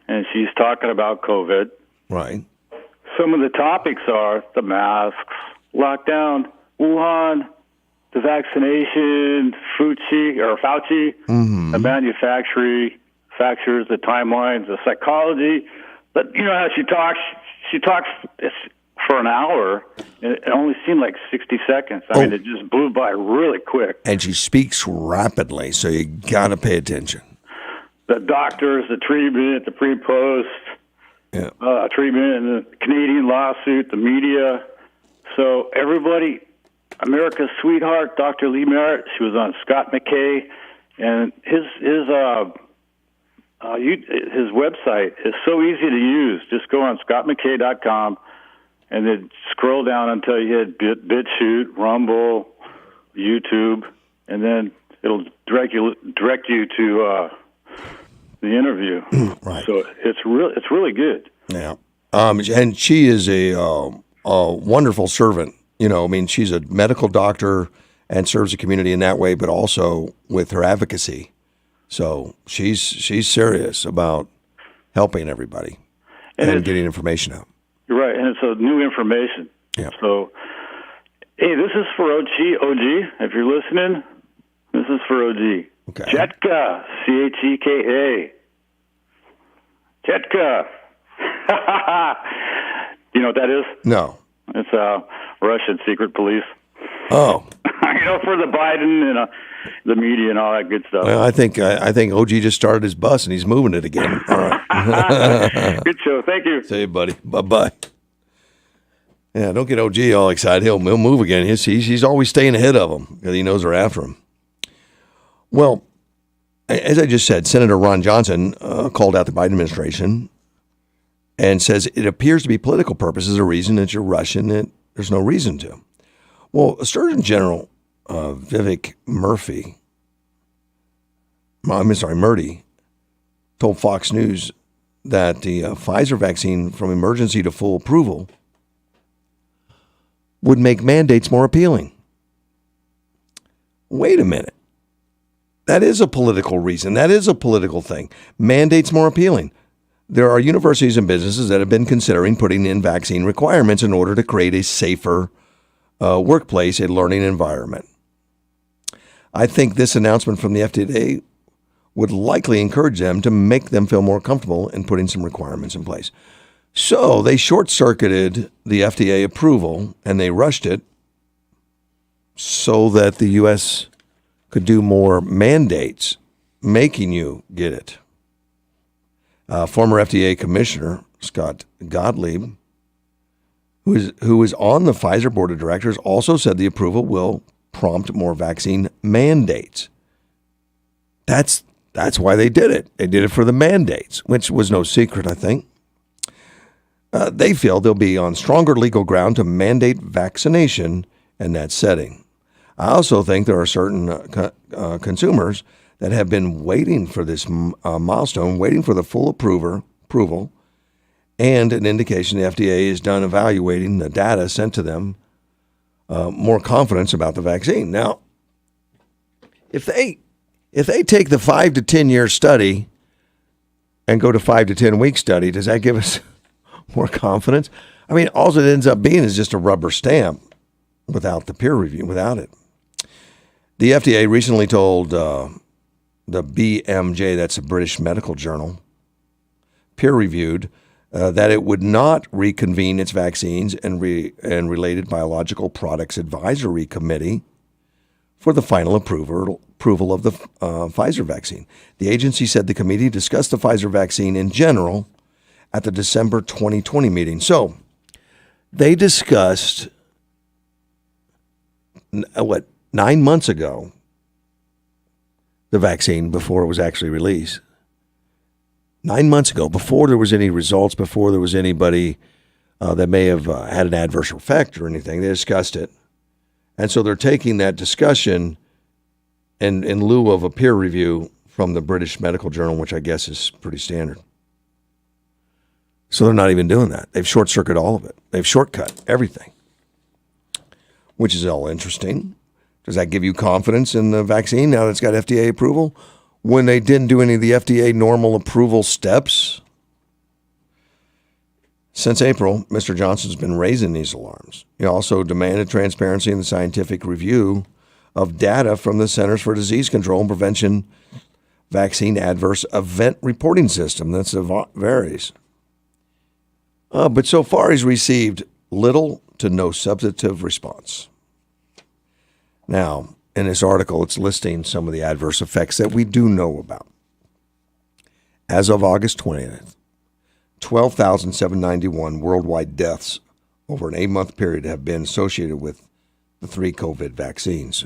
and she's talking about COVID. Right. Some of the topics are the masks, lockdown, Wuhan, the vaccination, Fauci, the manufacturers, the timelines, the psychology. But you know how she talks for an hour. It only seemed like 60 seconds. I mean, it just blew by really quick. And she speaks rapidly, so you got to pay attention. The doctors, the treatment, the pre-post, treatment, and the Canadian lawsuit, the media. So everybody, America's sweetheart, Dr. Lee Merritt, she was on Scott McKay, and his website is so easy to use. Just go on scottmckay.com and then scroll down until you hit BitChute, Rumble, YouTube, and then it'll direct you to the interview. Right. So it's really good. Yeah. And she is a wonderful servant. You know, I mean, she's a medical doctor and serves the community in that way, but also with her advocacy. So she's serious about helping everybody and getting information out. You're right, and it's new information. Yeah. So, hey, this is for OG. If you're listening, this is for OG. Okay. Chetka, Cheka. Chetka. You know what that is? No. It's Russian secret police. Oh. For the Biden and the media and all that good stuff. Well, I think OG just started his bus and he's moving it again. All right. Good show. Thank you. See you, buddy. Bye-bye. Yeah, don't get OG all excited. He'll move again. He's always staying ahead of them because he knows they're after him. Well, as I just said, Senator Ron Johnson called out the Biden administration and says it appears to be political purposes a reason that you're rushing it. There's no reason to. Well, Surgeon General Vivek Murthy told Fox News that the Pfizer vaccine from emergency to full approval would make mandates more appealing. Wait a minute. That is a political reason. That is a political thing. Mandates more appealing. There are universities and businesses that have been considering putting in vaccine requirements in order to create a safer workplace, a learning environment. I think this announcement from the FDA would likely encourage them to make them feel more comfortable in putting some requirements in place. So they short-circuited the FDA approval and they rushed it so that the U.S. could do more mandates, making you get it. Former FDA Commissioner Scott Gottlieb, who is on the Pfizer board of directors, also said the approval will prompt more vaccine mandates. That's why they did it. They did it for the mandates, which was no secret, I think. They feel they'll be on stronger legal ground to mandate vaccination in that setting. I also think there are certain consumers that have been waiting for this milestone, waiting for the full approval, and an indication the FDA is done evaluating the data sent to them, more confidence about the vaccine. Now, if they take the 5 to 10 year study and go to 5 to 10 week study, does that give us more confidence? I mean, all it ends up being is just a rubber stamp without the peer review, without it. The FDA recently told the BMJ, that's a British medical journal, peer-reviewed, that it would not reconvene its vaccines and related biological products advisory committee for the final approval of the Pfizer vaccine. The agency said the committee discussed the Pfizer vaccine in general at the December 2020 meeting. So they discussed 9 months ago the vaccine before it was actually released. 9 months ago, before there was any results, before there was anybody that may have had an adverse effect or anything, they discussed it. And so they're taking that discussion in lieu of a peer review from the British Medical Journal, which I guess is pretty standard. So they're not even doing that. They've short-circuited all of it. They've shortcut everything, which is all interesting. Does that give you confidence in the vaccine now that it's got FDA approval? When they didn't do any of the FDA normal approval steps? Since April, Mr. Johnson's been raising these alarms. He also demanded transparency in the scientific review of data from the Centers for Disease Control and Prevention Vaccine Adverse Event Reporting System. That's varies. But so far, he's received little to no substantive response. Now, in this article, it's listing some of the adverse effects that we do know about. As of August 20th, 12,791 worldwide deaths over an 8-month period have been associated with the 3 COVID vaccines.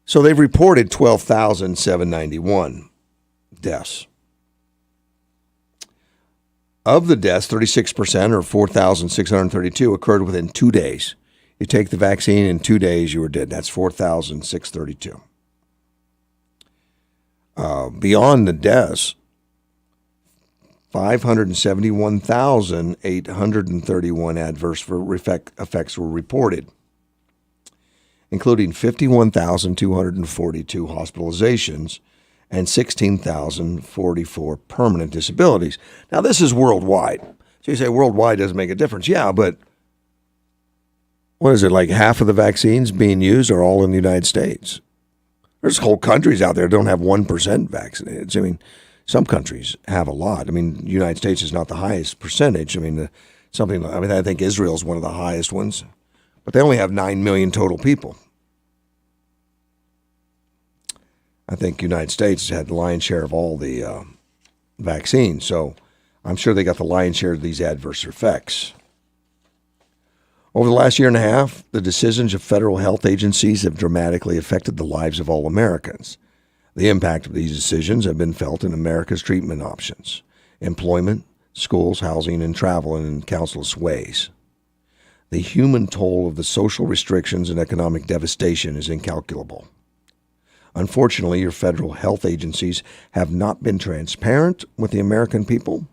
So they've reported 12,791 deaths. Of the deaths, 36% or 4,632 occurred within 2 days. You take the vaccine, in 2 days you were dead. That's 4,632. Beyond the deaths, 571,831 adverse effects were reported, including 51,242 hospitalizations and 16,044 permanent disabilities. Now, this is worldwide. So you say worldwide doesn't make a difference. Yeah, but what is it, like half of the vaccines being used are all in the United States? There's whole countries out there that don't have 1% vaccinated. I mean, Some countries have a lot. I mean, the United States is not the highest percentage. I mean, I think Israel's one of the highest ones, but they only have 9 million total people. I think United States had the lion's share of all the vaccines, so I'm sure they got the lion's share of these adverse effects. Over the last year and a half, the decisions of federal health agencies have dramatically affected the lives of all Americans. The impact of these decisions have been felt in America's treatment options, employment, schools, housing, and travel in countless ways. The human toll of the social restrictions and economic devastation is incalculable. Unfortunately, your federal health agencies have not been transparent with the American people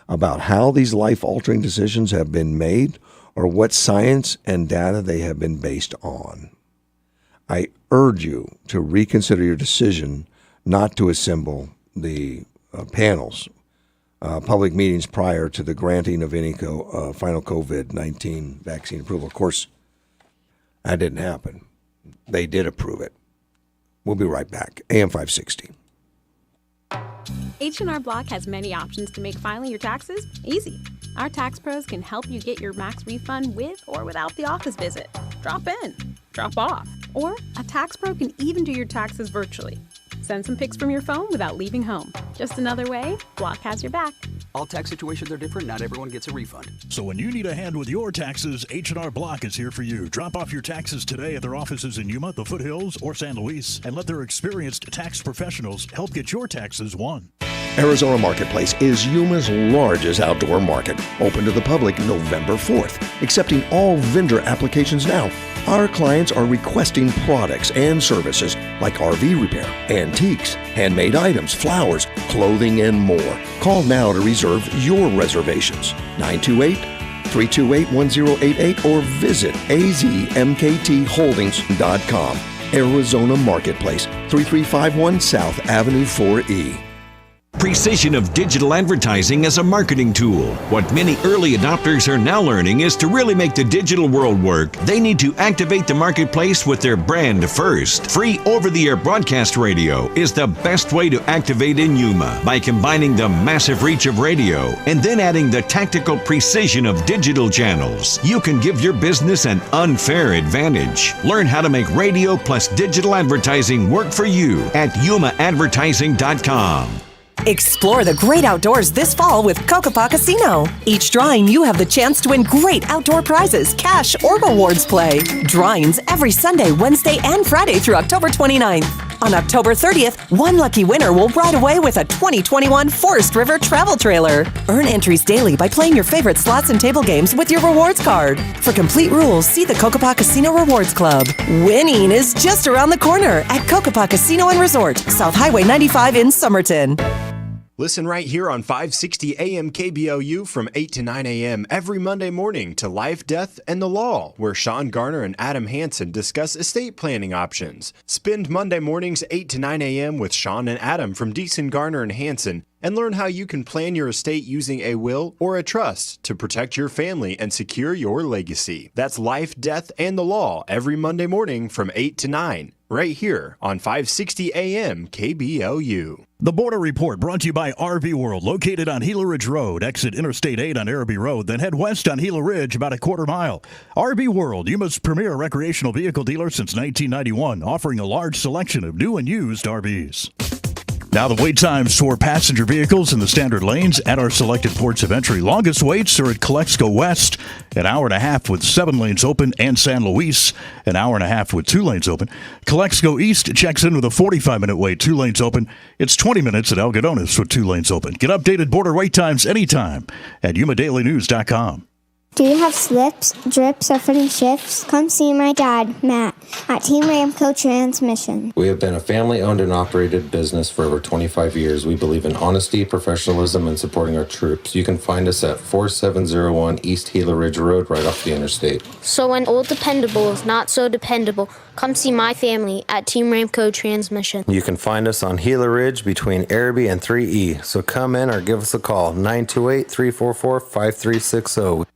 about how these life-altering decisions have been made or what science and data they have been based on. I urge you to reconsider your decision not to assemble the panels, public meetings prior to the granting of any final COVID-19 vaccine approval. Of course, that didn't happen. They did approve it. We'll be right back. AM 560. H&R Block has many options to make filing your taxes easy. Our tax pros can help you get your max refund with or without the office visit. Drop in, drop off, or a tax pro can even do your taxes virtually. Send some pics from your phone without leaving home. Just another way Block has your back. All tax situations are different. Not everyone gets a refund. So when you need a hand with your taxes, H&R Block is here for you. Drop off your taxes today at their offices in Yuma, the Foothills, or San Luis, and let their experienced tax professionals help get your taxes won. Arizona Marketplace is Yuma's largest outdoor market, open to the public November 4th, accepting all vendor applications now. Our clients are requesting products and services like RV repair, antiques, handmade items, flowers, clothing, and more. Call now to reserve your reservations. 928-328-1088 or visit azmktholdings.com. Arizona Marketplace, 3351 South Avenue 4E. Precision of digital advertising as a marketing tool. What many early adopters are now learning is to really make the digital world work, they need to activate the marketplace with their brand first. Free over-the-air broadcast radio is the best way to activate in Yuma by combining the massive reach of radio and then adding the tactical precision of digital channels. You can give your business an unfair advantage. Learn how to make radio plus digital advertising work for you at yumaadvertising.com. Explore the great outdoors this fall with Kokopah Casino. Each drawing, you have the chance to win great outdoor prizes, cash, or rewards play. Drawings every Sunday, Wednesday, and Friday through October 29th. On October 30th, one lucky winner will ride away with a 2021 Forest River travel trailer. Earn entries daily by playing your favorite slots and table games with your rewards card. For complete rules, see the Kokopah Casino Rewards Club. Winning is just around the corner at Kokopah Casino and Resort, South Highway 95 in Somerton. Listen right here on 560 AM KBOU from 8 to 9 a.m. every Monday morning to Life, Death, and the Law, where Sean Garner and Adam Hansen discuss estate planning options. Spend Monday mornings 8 to 9 a.m. with Sean and Adam from Deason, Garner, and Hansen, and learn how you can plan your estate using a will or a trust to protect your family and secure your legacy. That's Life, Death, and the Law every Monday morning from 8 to 9. Right here on 560 AM KBOU. The Border Report brought to you by RV World, located on Gila Ridge Road. Exit Interstate 8 on Araby Road, then head west on Gila Ridge about a quarter mile. RV World, Yuma's premier recreational vehicle dealer since 1991, offering a large selection of new and used RVs. Now the wait times for passenger vehicles in the standard lanes at our selected ports of entry. Longest waits are at Calexico West, an hour and a half with 7 lanes open, and San Luis, an hour and a half with 2 lanes open. Calexico East checks in with a 45-minute wait, 2 lanes open. It's 20 minutes at Algodones with 2 lanes open. Get updated border wait times anytime at YumaDailyNews.com. Do you have slips, drips, or fitting shifts? Come see my dad, Matt, at Team Ramco Transmission. We have been a family-owned and operated business for over 25 years. We believe in honesty, professionalism, and supporting our troops. You can find us at 4701 East Gila Ridge Road, right off the interstate. So when old dependable is not so dependable, come see my family at Team Ramco Transmission. You can find us on Gila Ridge between Araby and 3E. So come in or give us a call, 928-344-5360.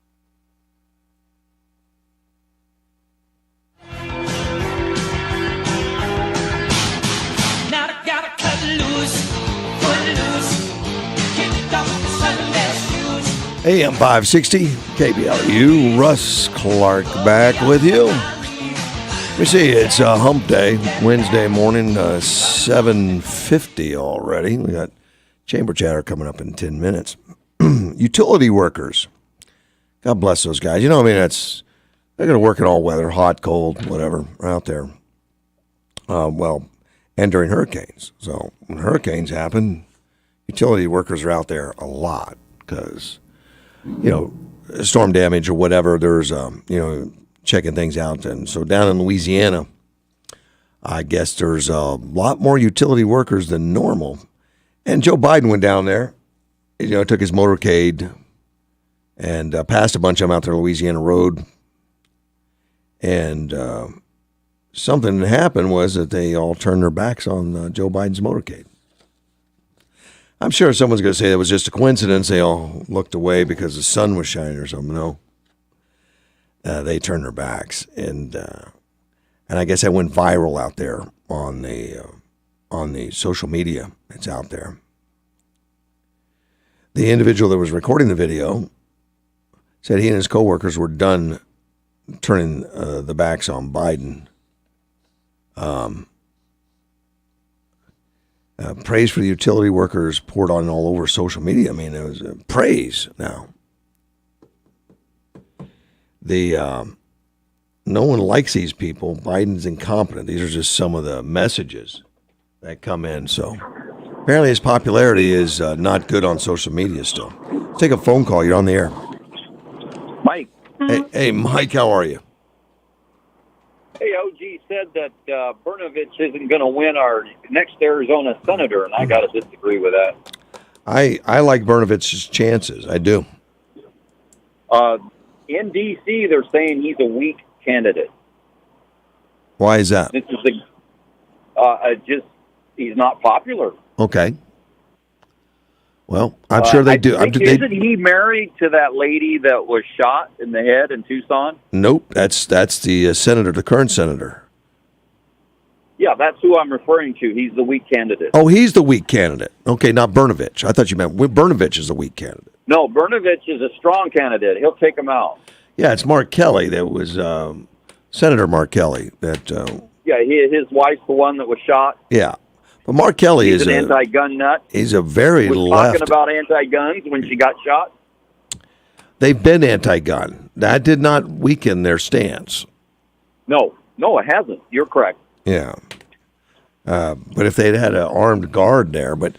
AM 560, KBLU, Russ Clark back with you. Let me see, it's hump day, Wednesday morning, 7:50 already. We got Chamber Chatter coming up in 10 minutes. Utility workers. God bless those guys. You know, I mean, they're going to work in all weather, hot, cold, whatever, out there. And during hurricanes. So when hurricanes happen, utility workers are out there a lot because, storm damage or whatever, there's, checking things out. And so down in Louisiana, I guess there's a lot more utility workers than normal. And Joe Biden went down there, took his motorcade and passed a bunch of them out there on Louisiana Road. And something that happened was that they all turned their backs on Joe Biden's motorcade. I'm sure someone's going to say it was just a coincidence. They all looked away because the sun was shining or something. No. They turned their backs. And I guess that went viral out there on the social media. It's out there. The individual that was recording the video said he and his coworkers were done turning the backs on Biden. Praise for the utility workers poured on all over social media. I mean, it was praise now. No one likes these people. Biden's incompetent. These are just some of the messages that come in. So apparently his popularity is not good on social media still. Let's take a phone call. You're on the air. Mike. Hey, Mike, how are you? Hey, OG said that Brnovich isn't going to win our next Arizona senator, and I got to disagree with that. I like Brnovich's chances. I do. In D.C., they're saying he's a weak candidate. Why is that? This is he's not popular. Okay. Well, I'm sure they do. Isn't he married to that lady that was shot in the head in Tucson? Nope, that's the senator, the current senator. Yeah, that's who I'm referring to. He's the weak candidate. Oh, he's the weak candidate. Okay, not Brnovich. I thought you meant Brnovich is the weak candidate. No, Brnovich is a strong candidate. He'll take him out. Yeah, it's Mark Kelly. That was Senator Mark Kelly. His wife's the one that was shot. Yeah. But Mark Kelly He's is an anti-gun nut. He's a very was left. Talking about anti-guns when she got shot. They've been anti-gun. That did not weaken their stance. No, it hasn't. You're correct. Yeah. But if they'd had an armed guard there, but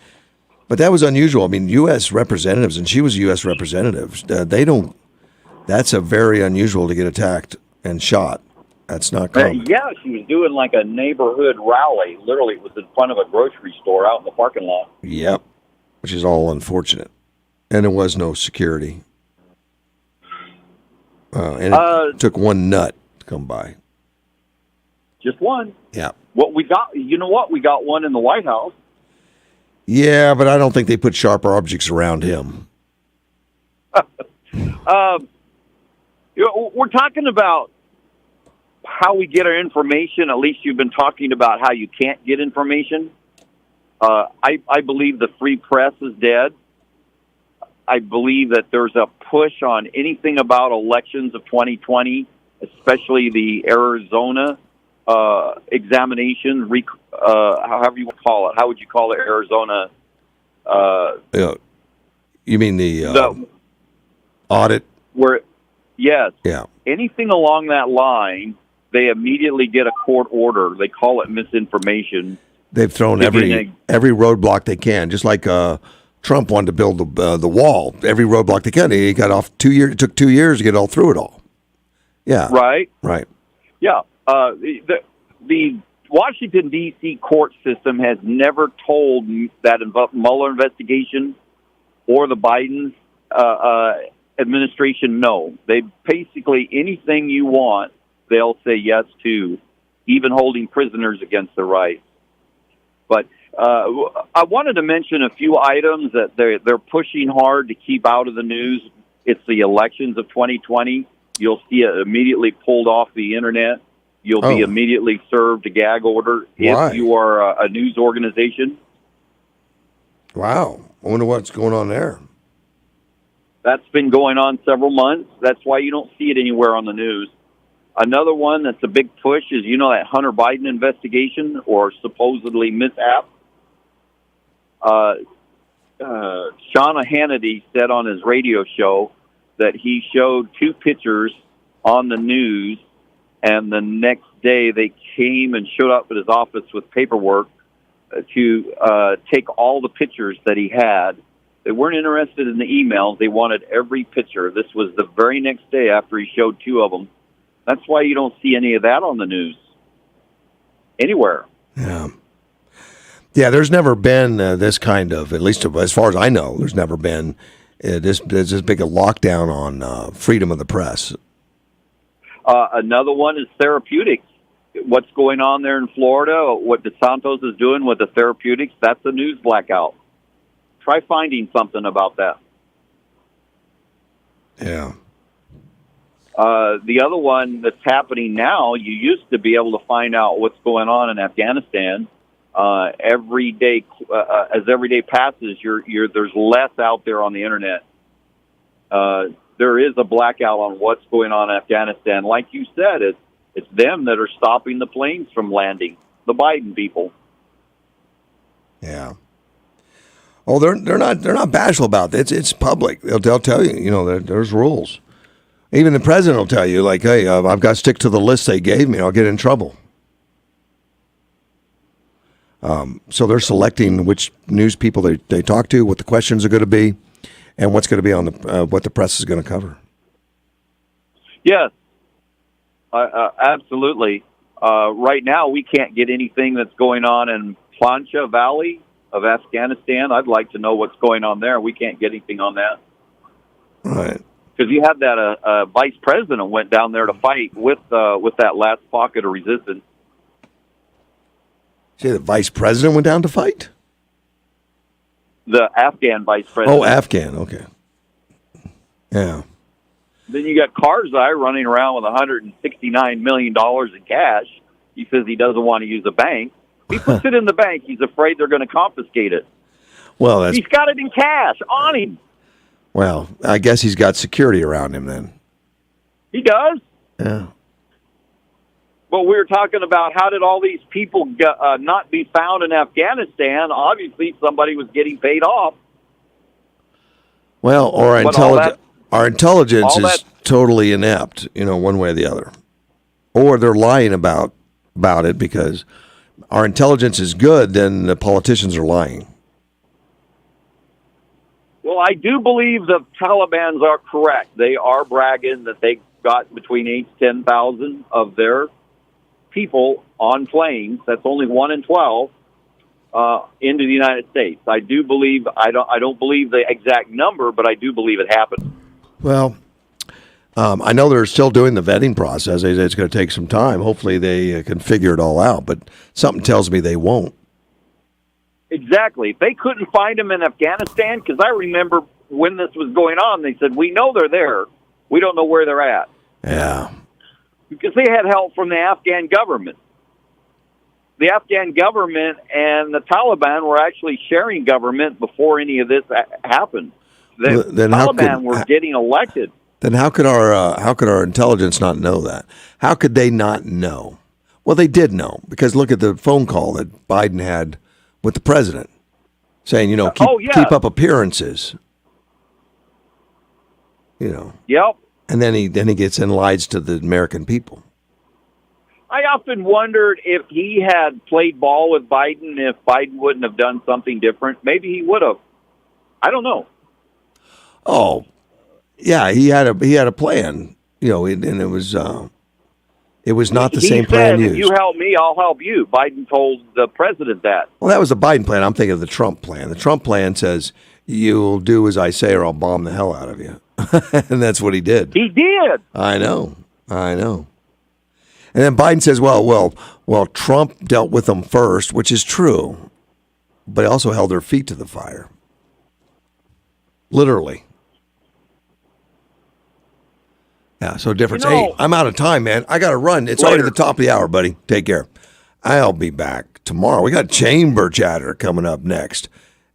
that was unusual. I mean, U.S. representatives, and she was a U.S. representative. They don't. That's a very unusual to get attacked and shot. That's not common. She was doing like a neighborhood rally. Literally, it was in front of a grocery store out in the parking lot. Yep, which is all unfortunate. And there was no security. And it took one nut to come by. Just one. Yeah. What we got? You know what? We got one in the White House. Yeah, but I don't think they put sharper objects around him. We're talking about how we get our information. At least you've been talking about how you can't get information. I believe the free press is dead. I believe that there's a push on anything about elections of 2020, especially the Arizona examination, however you call it. How would you call it, Arizona? You mean the audit? Yes. Yeah. Anything along that line, they immediately get a court order. They call it misinformation. They've thrown every roadblock they can, just like Trump wanted to build the wall. Every roadblock they can. He got off 2 years. It took 2 years to get all through it all. Yeah. Right. Yeah. The Washington, D.C. court system has never told that Mueller investigation or the Biden administration no. They basically, anything you want, they'll say yes to, even holding prisoners against their rights. But I wanted to mention a few items that they're pushing hard to keep out of the news. It's the elections of 2020. You'll see it immediately pulled off the internet. You'll be immediately served a gag order if you are a news organization. Wow. I wonder what's going on there. That's been going on several months. That's why you don't see it anywhere on the news. Another one that's a big push is, that Hunter Biden investigation or supposedly mishap. Shauna Hannity said on his radio show that he showed 2 pictures on the news, and the next day they came and showed up at his office with paperwork to take all the pictures that he had. They weren't interested in the emails. They wanted every picture. This was the very next day after he showed 2 of them. That's why you don't see any of that on the news anywhere. Yeah. Yeah, there's never been this kind of, at least as far as I know, there's never been this big a lockdown on freedom of the press. Another one is therapeutics. What's going on there in Florida, what DeSantis is doing with the therapeutics, that's a news blackout. Try finding something about that. Yeah. The other one that's happening now, you used to be able to find out what's going on in Afghanistan. Every day, as every day passes, there's less out there on the internet. There is a blackout on what's going on in Afghanistan. Like you said, it's them that are stopping the planes from landing, the Biden people. Yeah. Oh, they're not bashful about it. It's public. They'll tell you, there's rules. Even the president will tell you, like, hey, I've got to stick to the list they gave me. I'll get in trouble. So they're selecting which news people they talk to, what the questions are going to be, and what's going to be on what the press is going to cover. Yes, absolutely. Right now, we can't get anything that's going on in Panjshir Valley of Afghanistan. I'd like to know what's going on there. We can't get anything on that. Right. Because you had that vice president went down there to fight with that last pocket of resistance. See, the vice president went down to fight? The Afghan vice president. Oh, Afghan. Okay. Yeah. Then you got Karzai running around with $169 million in cash. He says he doesn't want to use a bank. He puts it in the bank. He's afraid they're going to confiscate it. Well, he's got it in cash on him. Well, I guess he's got security around him then. He does. Yeah. But we were talking about how did all these people not be found in Afghanistan? Obviously, somebody was getting paid off. Well, or our intelligence is totally inept, one way or the other. Or they're lying about it because our intelligence is good, then the politicians are lying. Well, I do believe the Taliban are correct. They are bragging that they got between 8,000 to 10,000 of their people on planes. That's only 1 in 12 into the United States. I do believe. I don't believe the exact number, but I do believe it happened. Well, I know they're still doing the vetting process. It's going to take some time. Hopefully, they can figure it all out. But something tells me they won't. Exactly. If they couldn't find them in Afghanistan, because I remember when this was going on, they said, we know they're there. We don't know where they're at. Yeah. Because they had help from the Afghan government. The Afghan government and the Taliban were actually sharing government before any of this happened. The Taliban were getting elected. Then how could our intelligence not know that? How could they not know? Well, they did know, because look at the phone call that Biden had with the president, saying, keep up appearances. Yep. And then he gets in lies to the American people. I often wondered if he had played ball with Biden, if Biden wouldn't have done something different. Maybe he would have. I don't know. Oh, yeah, he had a plan, and it was not the same plan used. If you help me, I'll help you. Biden told the president that. Well, that was the Biden plan. I'm thinking of the Trump plan. The Trump plan says, you'll do as I say or I'll bomb the hell out of you. And that's what he did. He did. I know. And then Biden says, well, Trump dealt with them first, which is true, but he also held their feet to the fire. Literally. Yeah, so difference. Hey, I'm out of time, man. I got to run. It's already the top of the hour, buddy. Take care. I'll be back tomorrow. We got Chamber Chatter coming up next.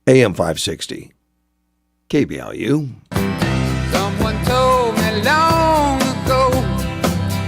AM 560. KBLU. Someone told me long